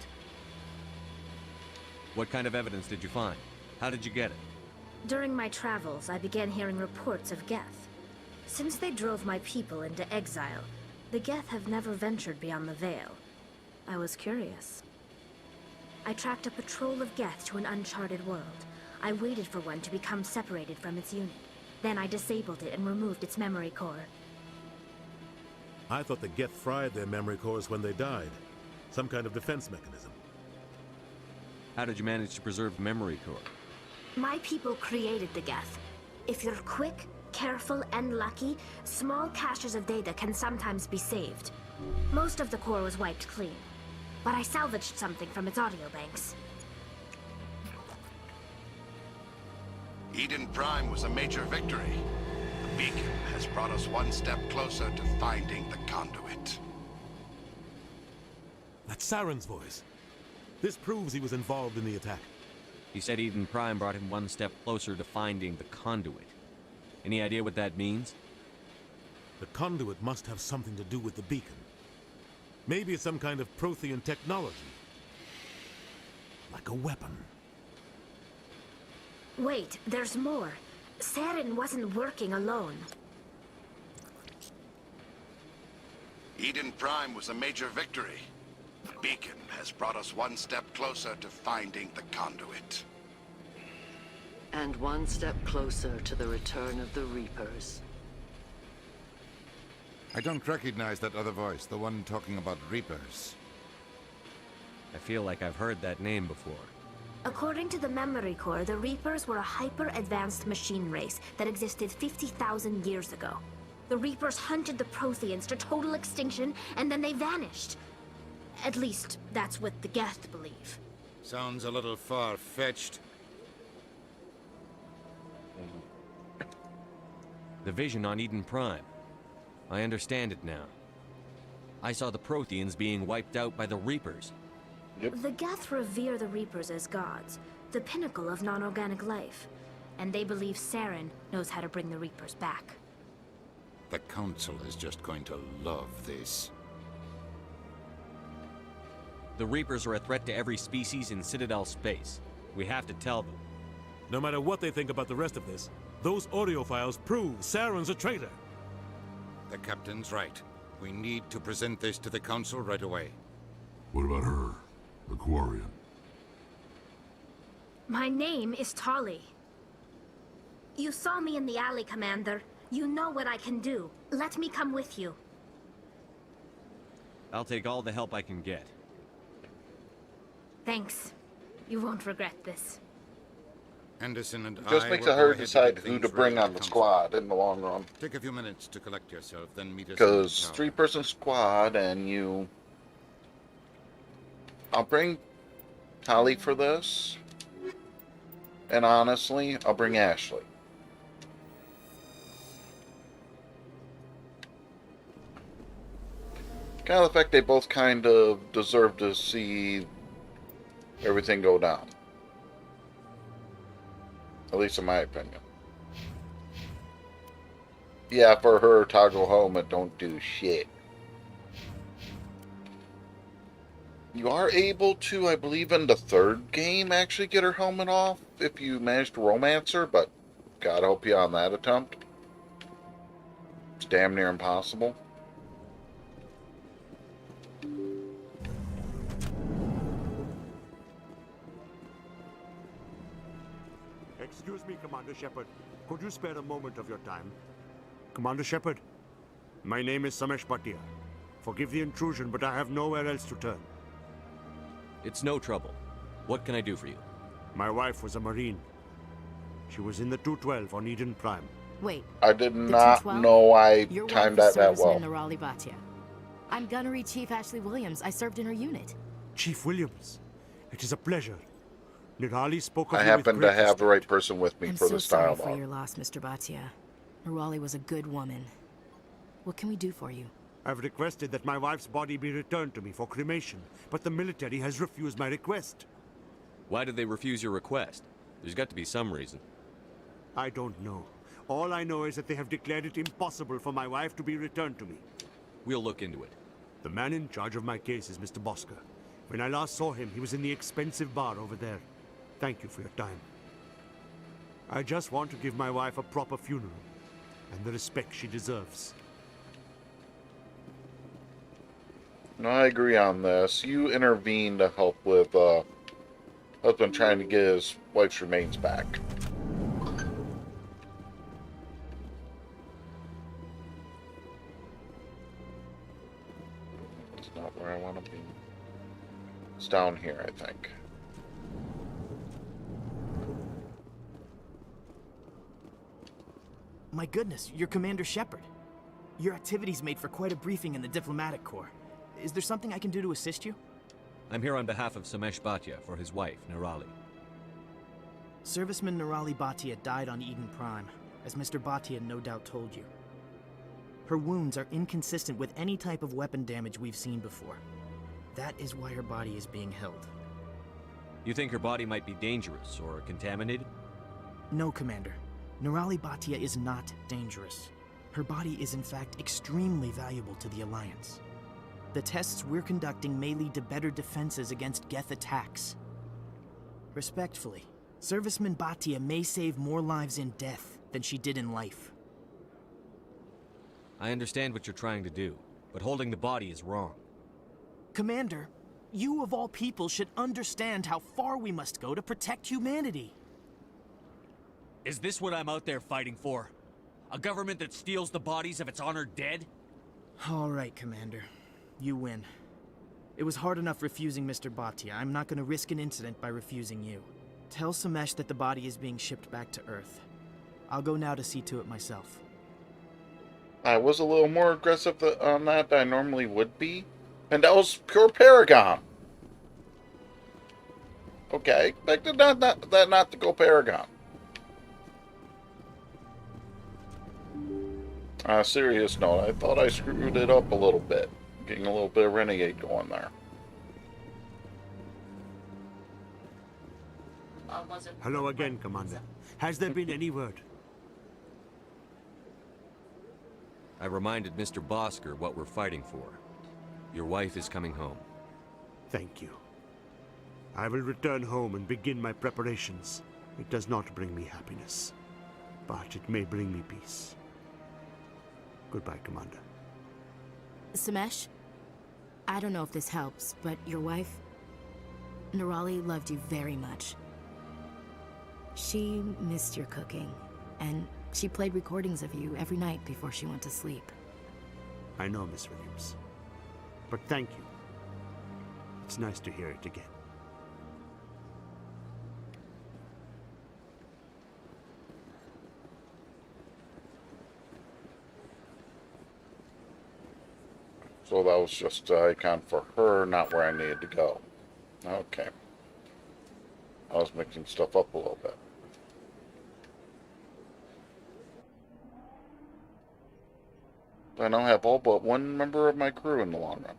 What kind of evidence did you find? How did you get it? During my travels, I began hearing reports of Geth. Since they drove my people into exile, the Geth have never ventured beyond the Veil. I was curious. I tracked a patrol of Geth to an uncharted world. I waited for one to become separated from its unit. Then I disabled it and removed its memory core. I thought the Geth fried their memory cores when they died. Some kind of defense mechanism. How did you manage to preserve memory core? My people created the Geth. If you're quick, careful, and lucky, small caches of data can sometimes be saved. Most of the core was wiped clean, but I salvaged something from its audio banks. Eden Prime was a major victory. The beacon has brought us one step closer to finding the conduit. That's Saren's voice. This proves he was involved in the attack. He said Eden Prime brought him one step closer to finding the conduit. Any idea what that means? The conduit must have something to do with the beacon. Maybe it's some kind of Prothean technology. Like a weapon. Wait, there's more. Saren wasn't working alone. Eden Prime was a major victory. The beacon has brought us one step closer to finding the conduit. And one step closer to the return of the Reapers. I don't recognize that other voice, the one talking about Reapers. I feel like I've heard that name before. According to the memory core, the Reapers were a hyper-advanced machine race that existed 50,000 years ago. The Reapers hunted the Protheans to total extinction, and then they vanished. At least, that's what the Geth believe. Sounds a little far-fetched. The vision on Eden Prime. I understand it now. I saw the Protheans being wiped out by the Reapers. The Geth revere the Reapers as gods, the pinnacle of non-organic life. And they believe Saren knows how to bring the Reapers back. The Council is just going to love this. The Reapers are a threat to every species in Citadel space. We have to tell them. No matter what they think about the rest of this, those audio files prove Saren's a traitor. The Captain's right. We need to present this to the Council right away. What about her? The Quarian? My name is Tali. You saw me in the alley, Commander. You know what I can do. Let me come with you. I'll take all the help I can get. Thanks. You won't regret this. Anderson and It just makes it hard to decide who to bring on the squad in the long run. Take a few minutes to collect yourself, then meet us. Because three-person squad and you... I'll bring Tali for this. And honestly, I'll bring Ashley. Kind of the fact they both kind of deserve to see everything go down. At least in my opinion. Yeah, for her, toggle home and don't do shit. You are able to, I believe in the third game, actually get her helmet off if you manage to romance her, but God help you on that attempt. It's damn near impossible. Excuse me, Commander Shepard. Could you spare a moment of your time? Commander Shepard, my name is Samesh Bhatia. Forgive the intrusion, but I have nowhere else to turn. It's no trouble. What can I do for you? My wife was a Marine. She was in the 212 on Eden Prime. Wait. I did not know I timed that well. Nirali Bhatia. I'm Gunnery Chief Ashley Williams. I served in her unit. Chief Williams, it is a pleasure. Nirali spoke of I you happen with to great have respect. the right person with me I'm for so this sorry dialogue. for your loss, Mr. Bhatia. Nerali was a good woman. What can we do for you? I've requested that my wife's body be returned to me for cremation, but the military has refused my request. Why did they refuse your request? There's got to be some reason. I don't know. All I know is that they have declared it impossible for my wife to be returned to me. We'll look into it. The man in charge of my case is Mr. Bosker. When I last saw him, he was in the expensive bar over there. Thank you for your time. I just want to give my wife a proper funeral, and the respect she deserves. No, I agree on this. You intervened to help with husband trying to get his wife's remains back. It's not where I want to be. It's down here, I think. My goodness, you're Commander Shepard. Your activities made for quite a briefing in the Diplomatic Corps. Is there something I can do to assist you? I'm here on behalf of Samesh Bhatia for his wife, Nerali. Serviceman Nerali Bhatia died on Eden Prime, as Mr. Bhatia no doubt told you. Her wounds are inconsistent with any type of weapon damage we've seen before. That is why her body is being held. You think her body might be dangerous or contaminated? No, Commander. Nerali Bhatia is not dangerous. Her body is in fact extremely valuable to the Alliance. The tests we're conducting may lead to better defenses against Geth attacks. Respectfully, Serviceman Bhatia may save more lives in death than she did in life. I understand what you're trying to do, but holding the body is wrong. Commander, you of all people should understand how far we must go to protect humanity. Is this what I'm out there fighting for? A government that steals the bodies of its honored dead? All right, Commander. You win. It was hard enough refusing Mr. Bhatia. I'm not going to risk an incident by refusing you. Tell Samesh that the body is being shipped back to Earth. I'll go now to see to it myself. I was a little more aggressive on that than I normally would be. And that was pure Paragon. Okay, expected that not to go Paragon. On a serious note, I thought I screwed it up a little bit. Getting a little bit of Renegade going there. Hello again, Commander. Has there been any word? I reminded Mr. Bosker what we're fighting for. Your wife is coming home. Thank you. I will return home and begin my preparations. It does not bring me happiness, but it may bring me peace. Goodbye, Commander. Samesh? I don't know if this helps, but your wife, Nerali, loved you very much. She missed your cooking, and she played recordings of you every night before she went to sleep. I know, Miss Williams. But thank you. It's nice to hear it again. So that was just an icon for her, not where I needed to go. Okay. I was mixing stuff up a little bit. I now have all but one member of my crew in the long run.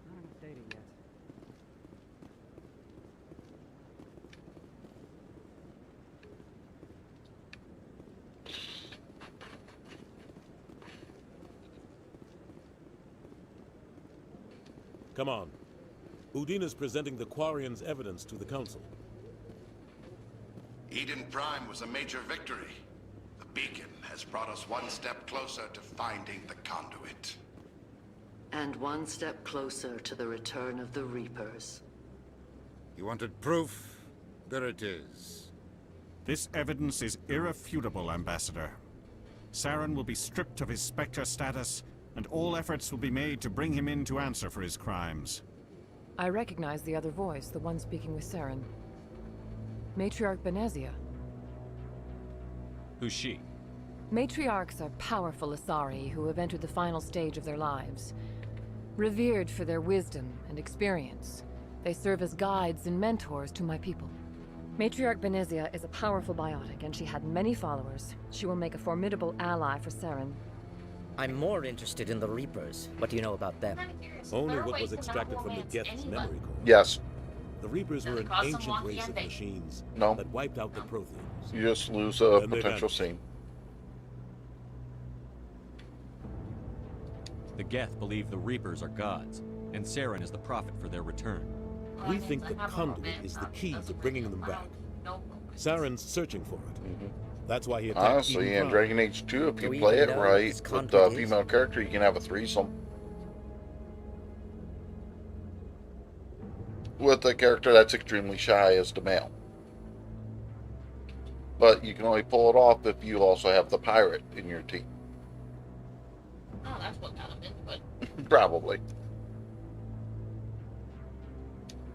Not enough data yet. Come on. Udina's presenting the Quarians' evidence to the Council. Eden Prime was a major victory. The beacon has brought us one step closer to finding the conduit. And one step closer to the return of the Reapers. You wanted proof? There it is. This evidence is irrefutable, Ambassador. Saren will be stripped of his Spectre status, and all efforts will be made to bring him in to answer for his crimes. I recognize the other voice, the one speaking with Saren. Matriarch Benezia. Who's she? Matriarchs are powerful Asari who have entered the final stage of their lives. Revered for their wisdom and experience, they serve as guides and mentors to my people. Matriarch Benezia is a powerful biotic, and she had many followers. She will make a formidable ally for Saren. I'm more interested in the Reapers. What do you know about them? Only what was extracted from the Geth's memory core. Yes. The Reapers were an ancient race of machines that wiped out the Protheans. You just lose a potential scene. The Geth believe the Reapers are gods, and Saren is the prophet for their return. We think the Conduit is the key to bringing them back. Saren's searching for it. That's why he attacked Honestly, Eden in Prime. Dragon Age 2, if you play it right with the female character, you can have a threesome. With a character that's extremely shy as the male. But you can only pull it off if you also have the pirate in your team. Oh, that's what got him into it. Probably.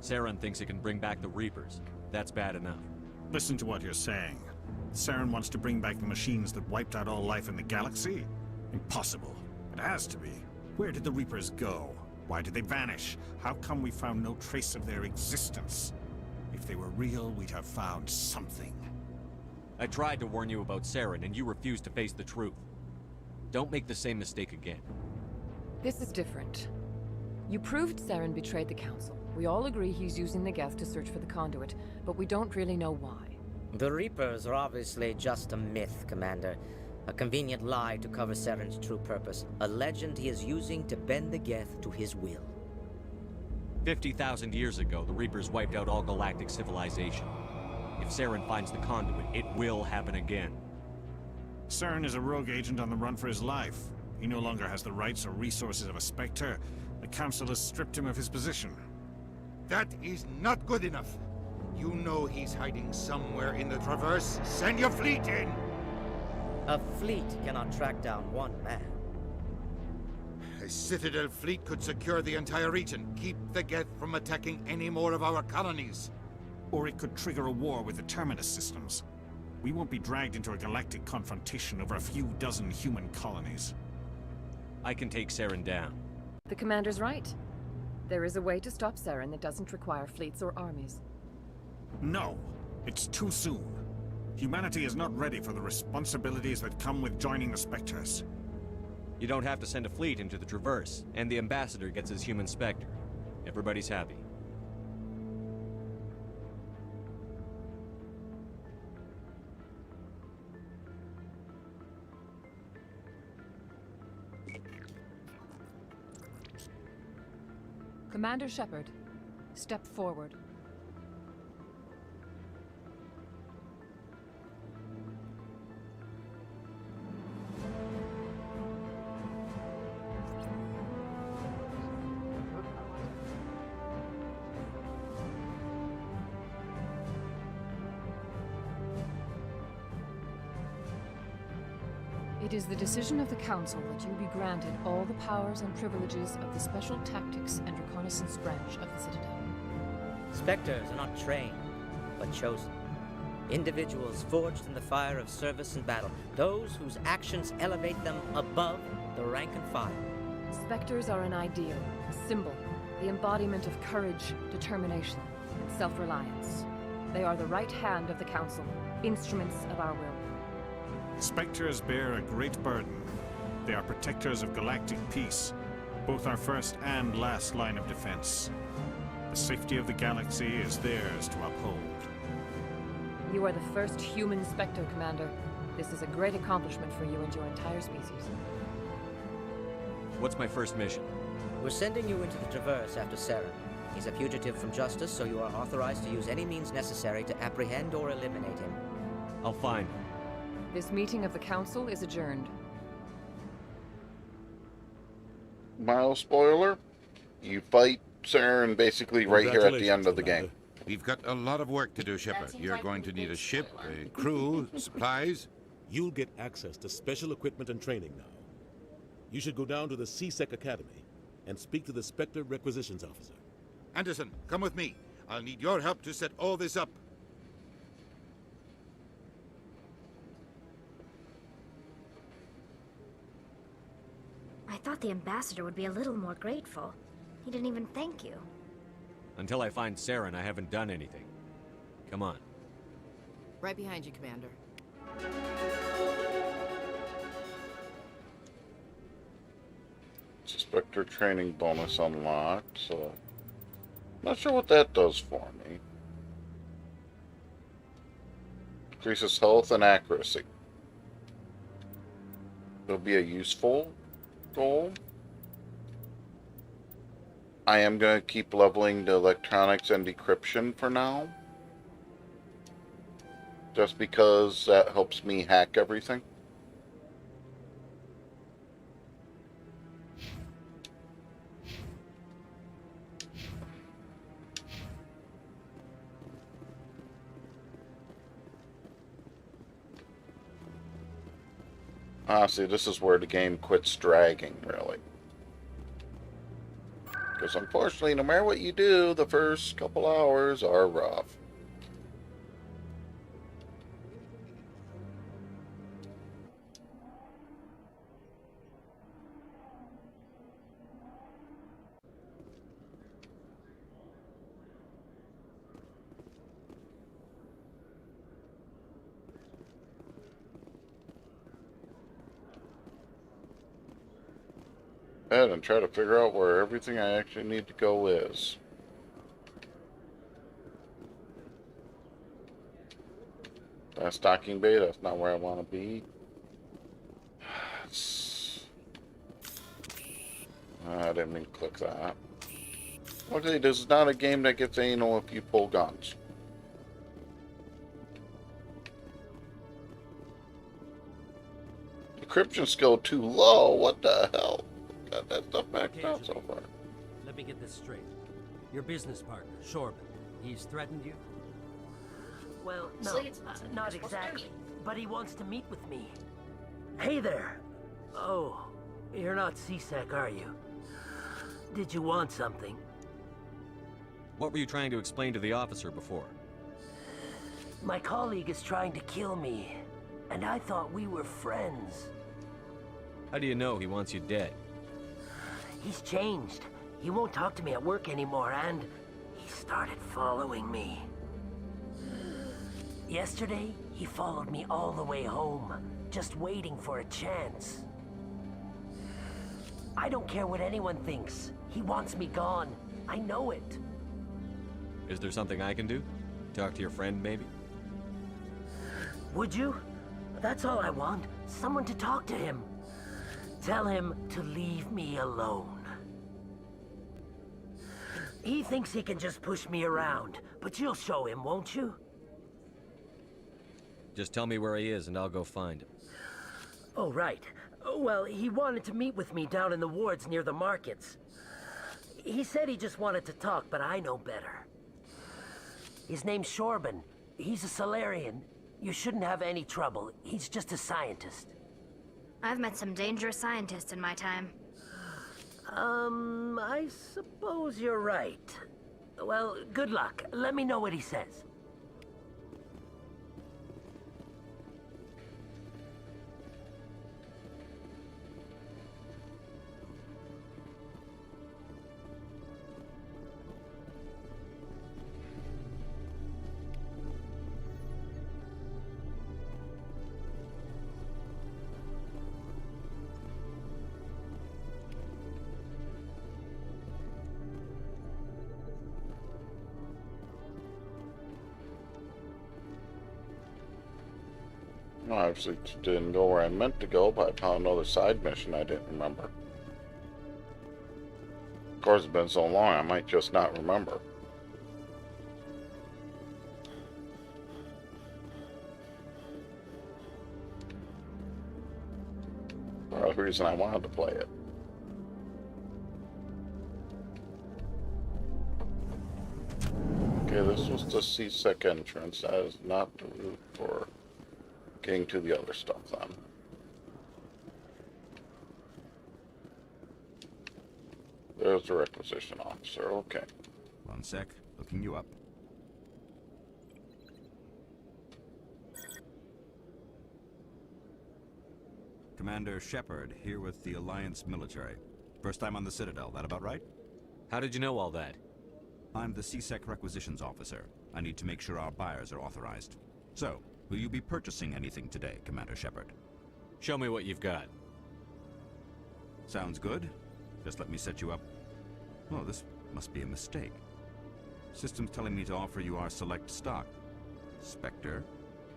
Saren thinks it can bring back the Reapers. That's bad enough. Listen to what you're saying. Saren wants to bring back the machines that wiped out all life in the galaxy? Impossible. It has to be. Where did the Reapers go? Why did they vanish? How come we found no trace of their existence? If they were real, we'd have found something. I tried to warn you about Saren, and you refused to face the truth. Don't make the same mistake again. This is different. You proved Saren betrayed the Council. We all agree he's using the Geth to search for the Conduit, but we don't really know why. The Reapers are obviously just a myth, Commander. A convenient lie to cover Saren's true purpose. A legend he is using to bend the Geth to his will. 50,000 years ago, the Reapers wiped out all galactic civilization. If Saren finds the Conduit, it will happen again. Saren is a rogue agent on the run for his life. He no longer has the rights or resources of a Spectre. The Council has stripped him of his position. That is not good enough. You know he's hiding somewhere in the Traverse. Send your fleet in! A fleet cannot track down one man. A Citadel fleet could secure the entire region. Keep the Geth from attacking any more of our colonies. Or it could trigger a war with the Terminus systems. We won't be dragged into a galactic confrontation over a few dozen human colonies. I can take Saren down. The Commander's right. There is a way to stop Saren that doesn't require fleets or armies. No, it's too soon. Humanity is not ready for the responsibilities that come with joining the Spectres. You don't have to send a fleet into the Traverse, and the Ambassador gets his human Spectre. Everybody's happy. Commander Shepard, step forward. It is the decision of the Council that you be granted all the powers and privileges of the Special Tactics and Reconnaissance branch of the Citadel. Spectres are not trained, but chosen. Individuals forged in the fire of service and battle. Those whose actions elevate them above the rank and file. Spectres are an ideal, a symbol, the embodiment of courage, determination, and self-reliance. They are the right hand of the Council, instruments of our will. Spectres bear a great burden. They are protectors of galactic peace, both our first and last line of defense. The safety of the galaxy is theirs to uphold. You are the first human Spectre, Commander. This is a great accomplishment for you and your entire species. What's my first mission? We're sending you into the Traverse after Saren. He's a fugitive from justice, so you are authorized to use any means necessary to apprehend or eliminate him. I'll find him. This meeting of the Council is adjourned. Mild spoiler, you fight Saren basically right here at the end of the game. We've got a lot of work to do, Shepard. You're going to need a ship, a crew, supplies. You'll get access to special equipment and training now. You should go down to the C-Sec Academy and speak to the Spectre Requisitions Officer. Anderson, come with me. I'll need your help to set all this up. I thought the Ambassador would be a little more grateful. He didn't even thank you. Until I find Saren, I haven't done anything. Come on. Right behind you, Commander. Spectre training bonus unlocked, so not sure what that does for me. Increases health and accuracy. It'll be a useful goal. I am going to keep leveling the electronics and decryption for now. Just because that helps me hack everything. See, this is where the game quits dragging, really. Because unfortunately, no matter what you do, the first couple hours are rough. And try to figure out where everything I actually need to go is. That's stocking bay, that's not where I want to be. I didn't mean to click that. Okay, this is not a game that gets anal if you pull guns. Decryption skill too low, what the hell? Got that stuff maxed out so far. Let me get this straight. Your business partner, Shorban, he's threatened you? Well, no, not exactly. But he wants to meet with me. Hey there. Oh, you're not C-Sec, are you? Did you want something? What were you trying to explain to the officer before? My colleague is trying to kill me, and I thought we were friends. How do you know he wants you dead? He's changed. He won't talk to me at work anymore, and he started following me. Yesterday, he followed me all the way home, just waiting for a chance. I don't care what anyone thinks. He wants me gone. I know it. Is there something I can do? Talk to your friend, maybe? Would you? That's all I want. Someone to talk to him. Tell him to leave me alone. He thinks he can just push me around, but you'll show him, won't you? Just tell me where he is and I'll go find him. Oh, right. Well, he wanted to meet with me down in the wards near the markets. He said he just wanted to talk, but I know better. His name's Shorban. He's a Salarian. You shouldn't have any trouble. He's just a scientist. I've met some dangerous scientists in my time. I suppose you're right. Well, good luck. Let me know what he says. Well, obviously didn't go where I meant to go, but I found another side mission I didn't remember. Of course, it's been so long, I might just not remember. For the reason I wanted to play it. Okay, this was the C-Sec entrance. That is not the route for getting to the other stuff then. There's the requisition officer, okay. One sec, looking you up. Commander Shepard, here with the Alliance military. First time on the Citadel, that about right? How did you know all that? I'm the C-Sec requisitions officer. I need to make sure our buyers are authorized. So, Will you be purchasing anything today, Commander Shepard? Show me what you've got. Sounds good. Just let me set you up. Oh, this must be a mistake. System's telling me to offer you our select stock. Spectre?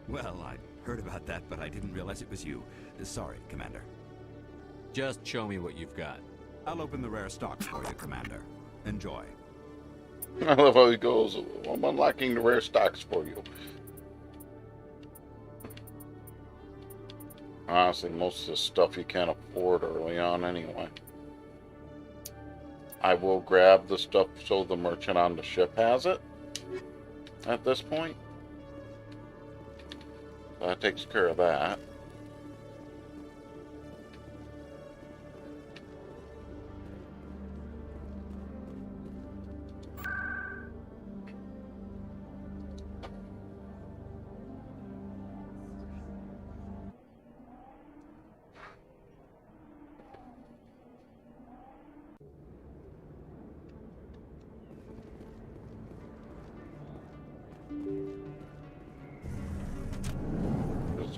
Well, I heard about that, but I didn't realize it was you. Sorry, Commander. Just show me what you've got. I'll open the rare stock for you, Commander. Enjoy. I love how he goes, I'm unlocking the rare stocks for you. Honestly, most of the stuff you can't afford early on anyway. I will grab the stuff so the merchant on the ship has it at this point. That takes care of that.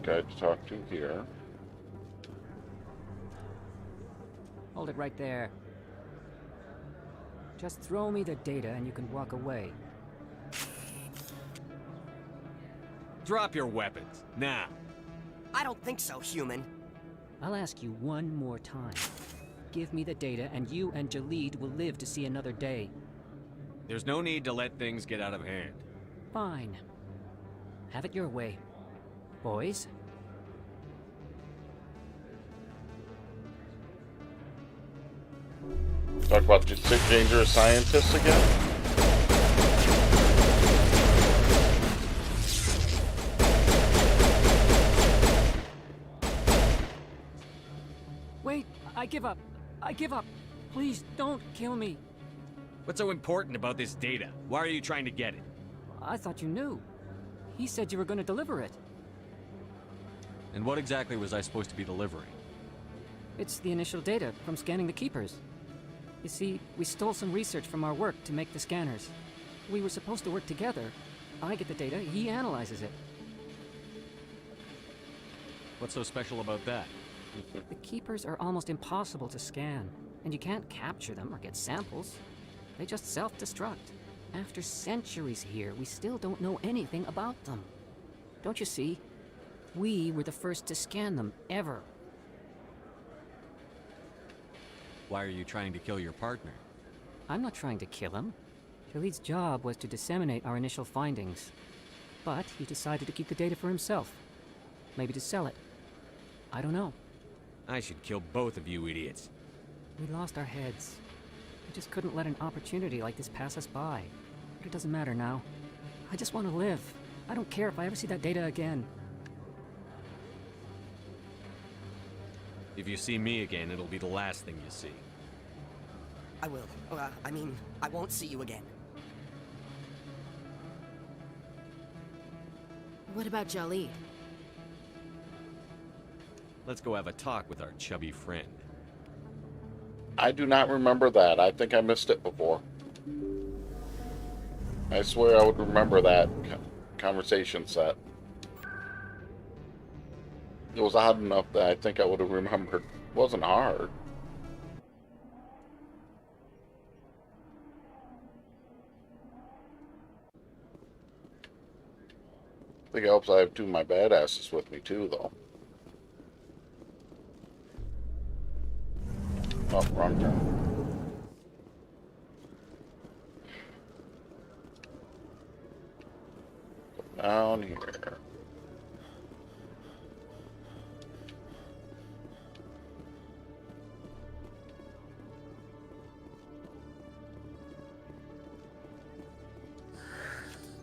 Guy to talk to here. Hold it right there. Just throw me the data and you can walk away. Drop your weapons, now. I don't think so, human. I'll ask you one more time. Give me the data and you and Jalid will live to see another day. There's no need to let things get out of hand. Fine. Have it your way. Boys? Talk about dangerous scientists again? Wait, I give up. I give up. Please don't kill me. What's so important about this data? Why are you trying to get it? I thought you knew. He said you were going to deliver it. And what exactly was I supposed to be delivering? It's the initial data from scanning the Keepers. You see, we stole some research from our work to make the scanners. We were supposed to work together. I get the data, he analyzes it. What's so special about that? The Keepers are almost impossible to scan, and you can't capture them or get samples. They just self-destruct. After centuries here, we still don't know anything about them. Don't you see? We were the first to scan them, ever. Why are you trying to kill your partner? I'm not trying to kill him. Jalid's job was to disseminate our initial findings. But he decided to keep the data for himself. Maybe to sell it. I don't know. I should kill both of you idiots. We lost our heads. We just couldn't let an opportunity like this pass us by. But it doesn't matter now. I just want to live. I don't care if I ever see that data again. If you see me again, it'll be the last thing you see. I will. I won't see you again. What about Jalid? Let's go have a talk with our chubby friend. I do not remember that. I think I missed it before. I swear I would remember that conversation set. It was odd enough that I think I would have remembered. It wasn't hard. I think it helps I have two of my badasses with me too, though. Oh, wrong turn. Down here.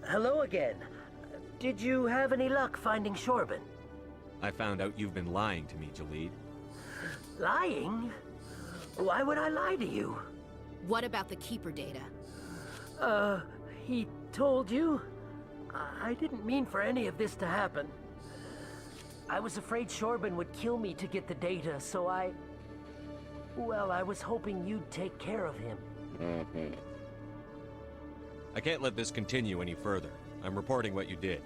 Hello again. Did you have any luck finding Shorben? I found out you've been lying to me, Jalid. Lying? Why would I lie to you? What about the Keeper data? He told you? I didn't mean for any of this to happen. I was afraid Shorben would kill me to get the data, so well, I was hoping you'd take care of him. Mm-hmm. I can't let this continue any further. I'm reporting what you did.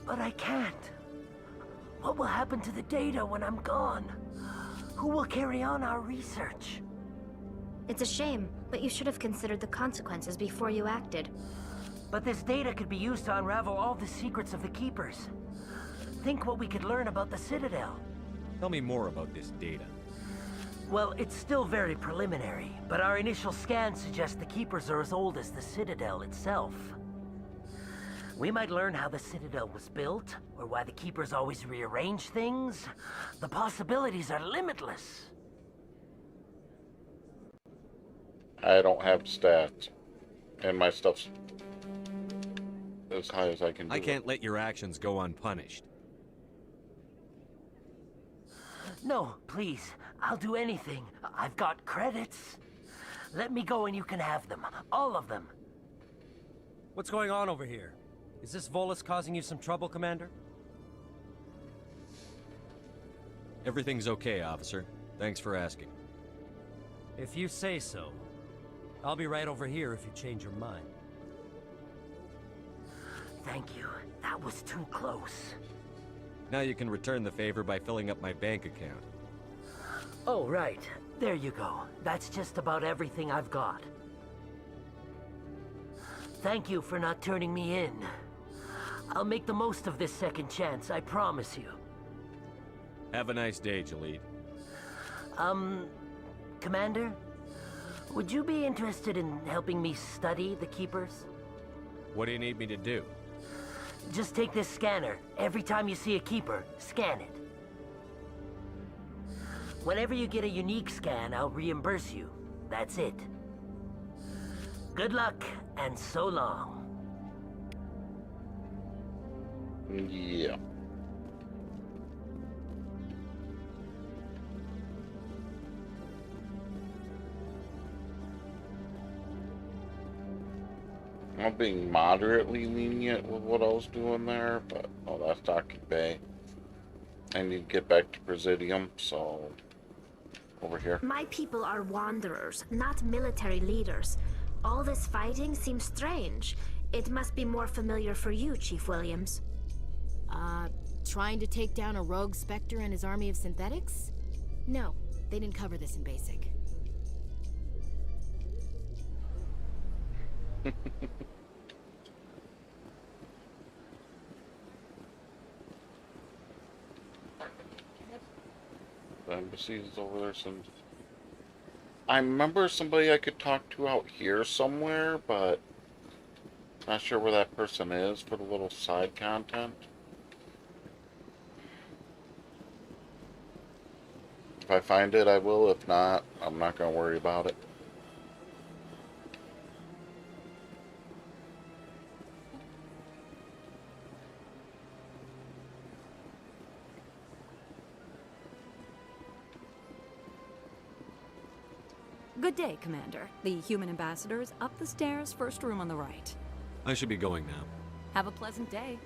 But I can't. What will happen to the data when I'm gone? Who will carry on our research? It's a shame, but you should have considered the consequences before you acted. But this data could be used to unravel all the secrets of the Keepers. Think what we could learn about the Citadel. Tell me more about this data. Well, it's still very preliminary, but our initial scans suggest the Keepers are as old as the Citadel itself. We might learn how the Citadel was built, or why the Keepers always rearrange things. The possibilities are limitless. I don't have stats, and my stuff's as high as I can do. I can't let your actions go unpunished. No, please. I'll do anything. I've got credits. Let me go and you can have them. All of them. What's going on over here? Is this Volus causing you some trouble, Commander? Everything's okay, officer. Thanks for asking. If you say so. I'll be right over here if you change your mind. Thank you. That was too close. Now you can return the favor by filling up my bank account. Oh, right. There you go. That's just about everything I've got. Thank you for not turning me in. I'll make the most of this second chance, I promise you. Have a nice day, Jalid. Commander? Would you be interested in helping me study the Keepers? What do you need me to do? Just take this scanner. Every time you see a Keeper, scan it. Whenever you get a unique scan, I'll reimburse you. That's it. Good luck, and so long. Yeah. I'm being moderately lenient with what I was doing there, but oh, that's Docking Bay. I need to get back to Presidium, so over here. My people are wanderers, not military leaders. All this fighting seems strange. It must be more familiar for you, Chief Williams. Trying to take down a rogue Spectre and his army of synthetics? No, they didn't cover this in basic. The embassy's over there. I remember somebody I could talk to out here somewhere, but not sure where that person is for the little side content. If I find it, I will. If not, I'm not going to worry about it. Good day, Commander. The human ambassador is up the stairs, first room on the right. I should be going now. Have a pleasant day.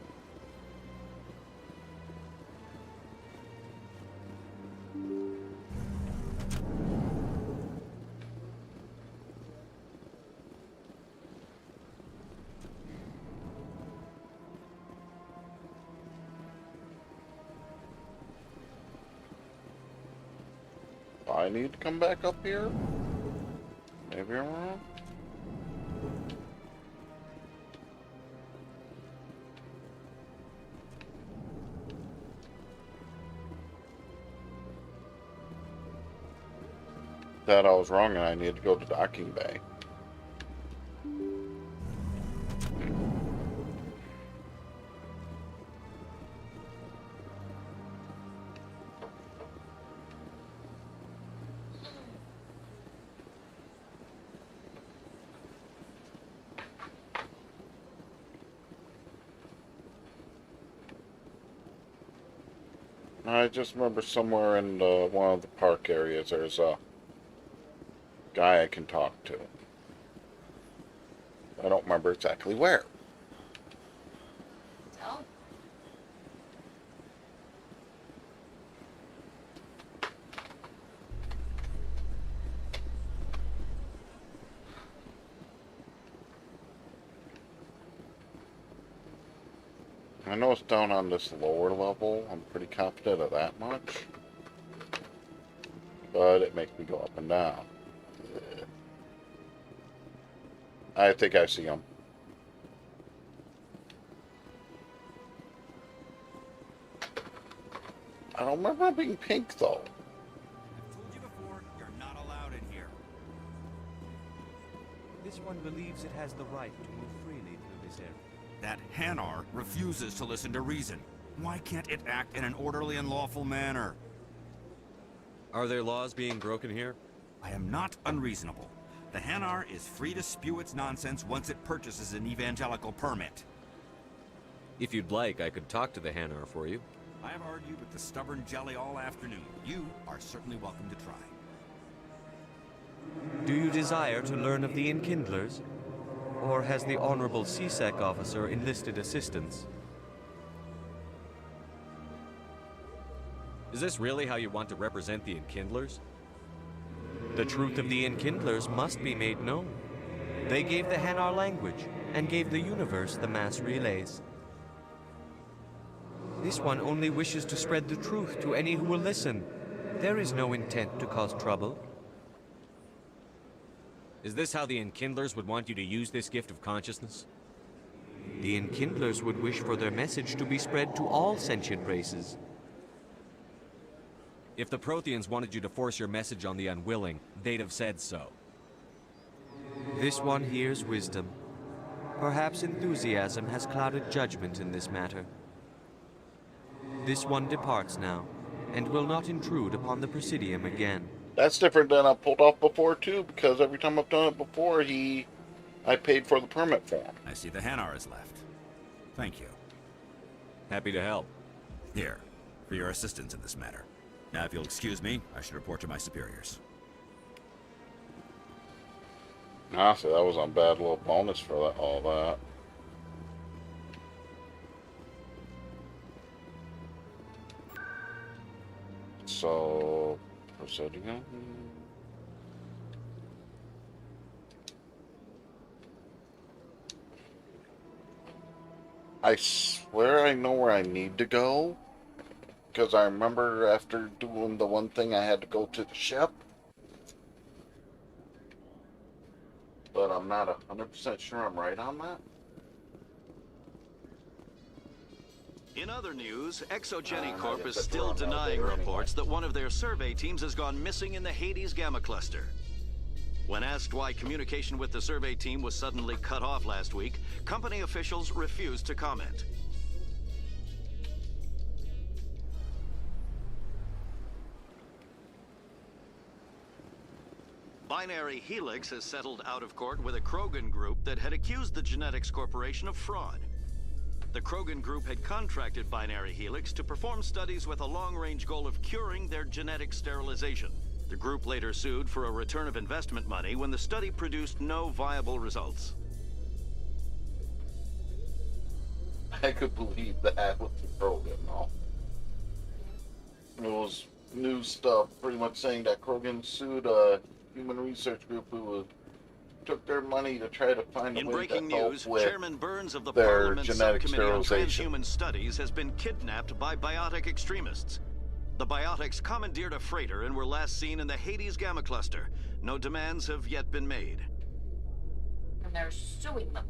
I need to come back up here? Maybe I'm wrong? That I was wrong and I need to go to Docking Bay. I just remember somewhere in one of the park areas there's a guy I can talk to. I don't remember exactly where. Tell. I know it's down on this lower level. I'm pretty confident of that much. But it makes me go up and down. I think I see them. I don't remember it being pink, though. I've told you before, you're not allowed in here. This one believes it has the right to move freely through this area. That Hanar refuses to listen to reason. Why can't it act in an orderly and lawful manner? Are there laws being broken here? I am not unreasonable. The Hanar is free to spew its nonsense once it purchases an evangelical permit. If you'd like, I could talk to the Hanar for you. I have argued with the stubborn jelly all afternoon. You are certainly welcome to try. Do you desire to learn of the Enkindlers? Or has the Honorable CSEC officer enlisted assistance? Is this really how you want to represent the Enkindlers? The truth of the Enkindlers must be made known. They gave the Hanar language, and gave the universe the mass relays. This one only wishes to spread the truth to any who will listen. There is no intent to cause trouble. Is this how the Enkindlers would want you to use this gift of consciousness? The Enkindlers would wish for their message to be spread to all sentient races. If the Protheans wanted you to force your message on the unwilling, they'd have said so. This one hears wisdom. Perhaps enthusiasm has clouded judgment in this matter. This one departs now, and will not intrude upon the Presidium again. That's different than I pulled off before, too, because every time I've done it before, I paid for the permit for him. I see the Hanar is left. Thank you. Happy to help. Here, for your assistance in this matter. Now, if you'll excuse me, I should report to my superiors. Honestly, that was a bad little bonus for that, all that. So, proceeding on. I swear I know where I need to go. Because I remember after doing the one thing I had to go to the ship. But I'm not 100% sure I'm right on that. In other news, Exogeny Corp is still denying reports that one of their survey teams has gone missing in the Hades Gamma Cluster. When asked why communication with the survey team was suddenly cut off last week, company officials refused to comment. Binary Helix has settled out of court with a Krogan group that had accused the Genetics Corporation of fraud. The Krogan group had contracted Binary Helix to perform studies with a long-range goal of curing their genetic sterilization. The group later sued for a return of investment money when the study produced no viable results. I could believe that with the Krogan, though. It was new stuff pretty much saying that Krogan sued a human research group who took their money to try to find a In way breaking to help news, with Chairman Burns of the their Parliament genetic Subcommittee on sterilization. Transhuman Studies has been kidnapped by biotic extremists. The biotics commandeered a freighter and were last seen in the Hades Gamma Cluster. No demands have yet been made. And they're suing them.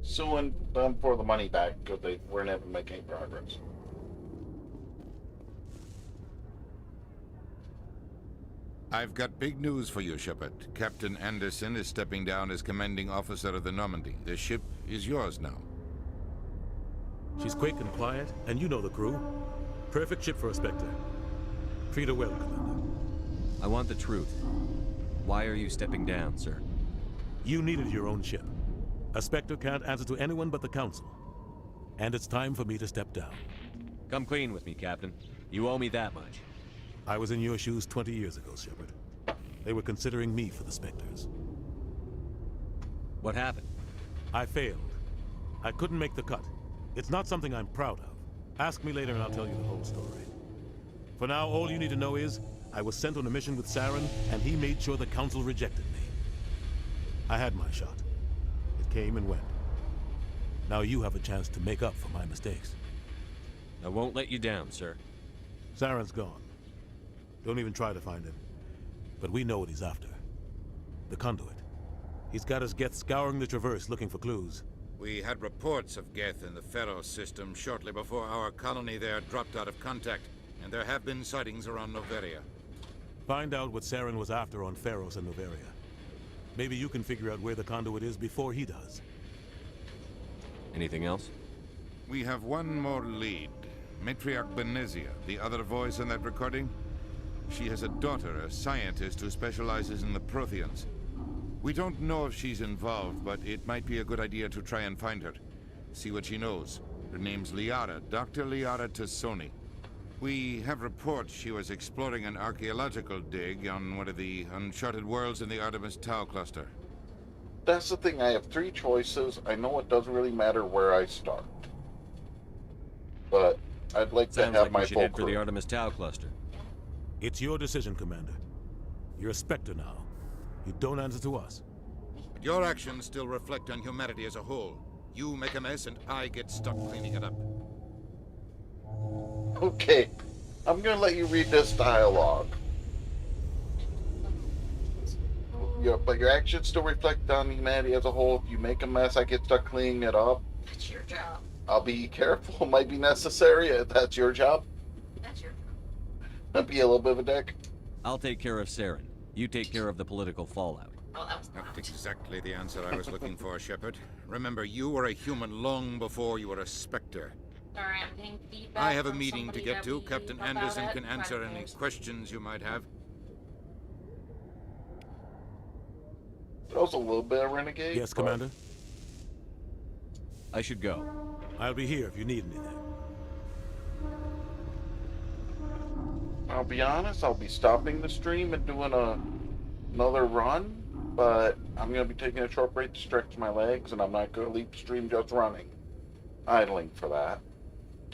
Suing them for the money back because they weren't able to make any progress. I've got big news for you, Shepard. Captain Anderson is stepping down as commanding officer of the Normandy. The ship is yours now. She's quick and quiet, and you know the crew. Perfect ship for a Spectre. Treat her well, Commander. I want the truth. Why are you stepping down, sir? You needed your own ship. A Spectre can't answer to anyone but the Council. And it's time for me to step down. Come clean with me, Captain. You owe me that much. I was in your shoes 20 years ago, Shepard. They were considering me for the Spectres. What happened? I failed. I couldn't make the cut. It's not something I'm proud of. Ask me later and I'll tell you the whole story. For now, all you need to know is, I was sent on a mission with Saren, and he made sure the Council rejected me. I had my shot. It came and went. Now you have a chance to make up for my mistakes. I won't let you down, sir. Saren's gone. Don't even try to find him. But we know what he's after. The conduit. He's got us Geth scouring the Traverse looking for clues. We had reports of Geth in the Pharos system shortly before our colony there dropped out of contact, and there have been sightings around Noveria. Find out what Saren was after on Pharos and Noveria. Maybe you can figure out where the conduit is before he does. Anything else? We have one more lead. Matriarch Benezia, the other voice in that recording. She has a daughter, a scientist who specializes in the Protheans. We don't know if she's involved, but it might be a good idea to try and find her. See what she knows. Her name's Liara, Dr. Liara Tassoni. We have reports she was exploring an archaeological dig on one of the uncharted worlds in the Artemis Tau cluster. That's the thing, I have 3 choices. I know it doesn't really matter where I start. But I'd like to have my full head for the Artemis Tau cluster. It's your decision, Commander. You're a Spectre now. You don't answer to us. But your actions still reflect on humanity as a whole. You make a mess and I get stuck cleaning it up. Okay, I'm gonna let you read this dialogue. But your actions still reflect on humanity as a whole. If you make a mess, I get stuck cleaning it up. That's your job. I'll be careful. It might be necessary. If that's your job. That's your job. That'd be a little bit of a dick. I'll take care of Saren. You take care of the political fallout. Oh, that was Not exactly the answer I was looking for, Shepard. Remember, you were a human long before you were a Spectre. Sorry, I'm getting feedback. I have a from meeting to somebody get that to. we Captain help out Anderson at can answer Red any Post. questions you might have. That was a little bit of renegade. Yes, Commander? I should go. I'll be here if you need anything. I'll be honest, I'll be stopping the stream and doing another run, but I'm going to be taking a short break to stretch my legs, and I'm not going to leave the stream just running. Idling for that.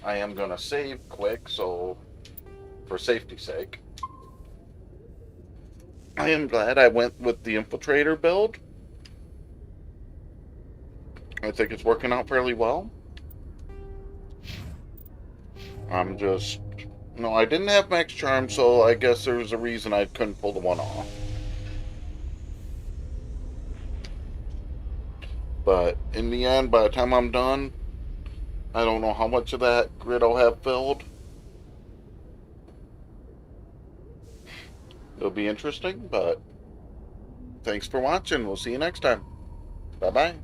I am going to save quick, so for safety's sake. I am glad I went with the Infiltrator build. I think it's working out fairly well. I'm just... No, I didn't have Max Charm, so I guess there's a reason I couldn't pull the one off. But in the end, by the time I'm done, I don't know how much of that grid I'll have filled. It'll be interesting, but thanks for watching. We'll see you next time. Bye-bye.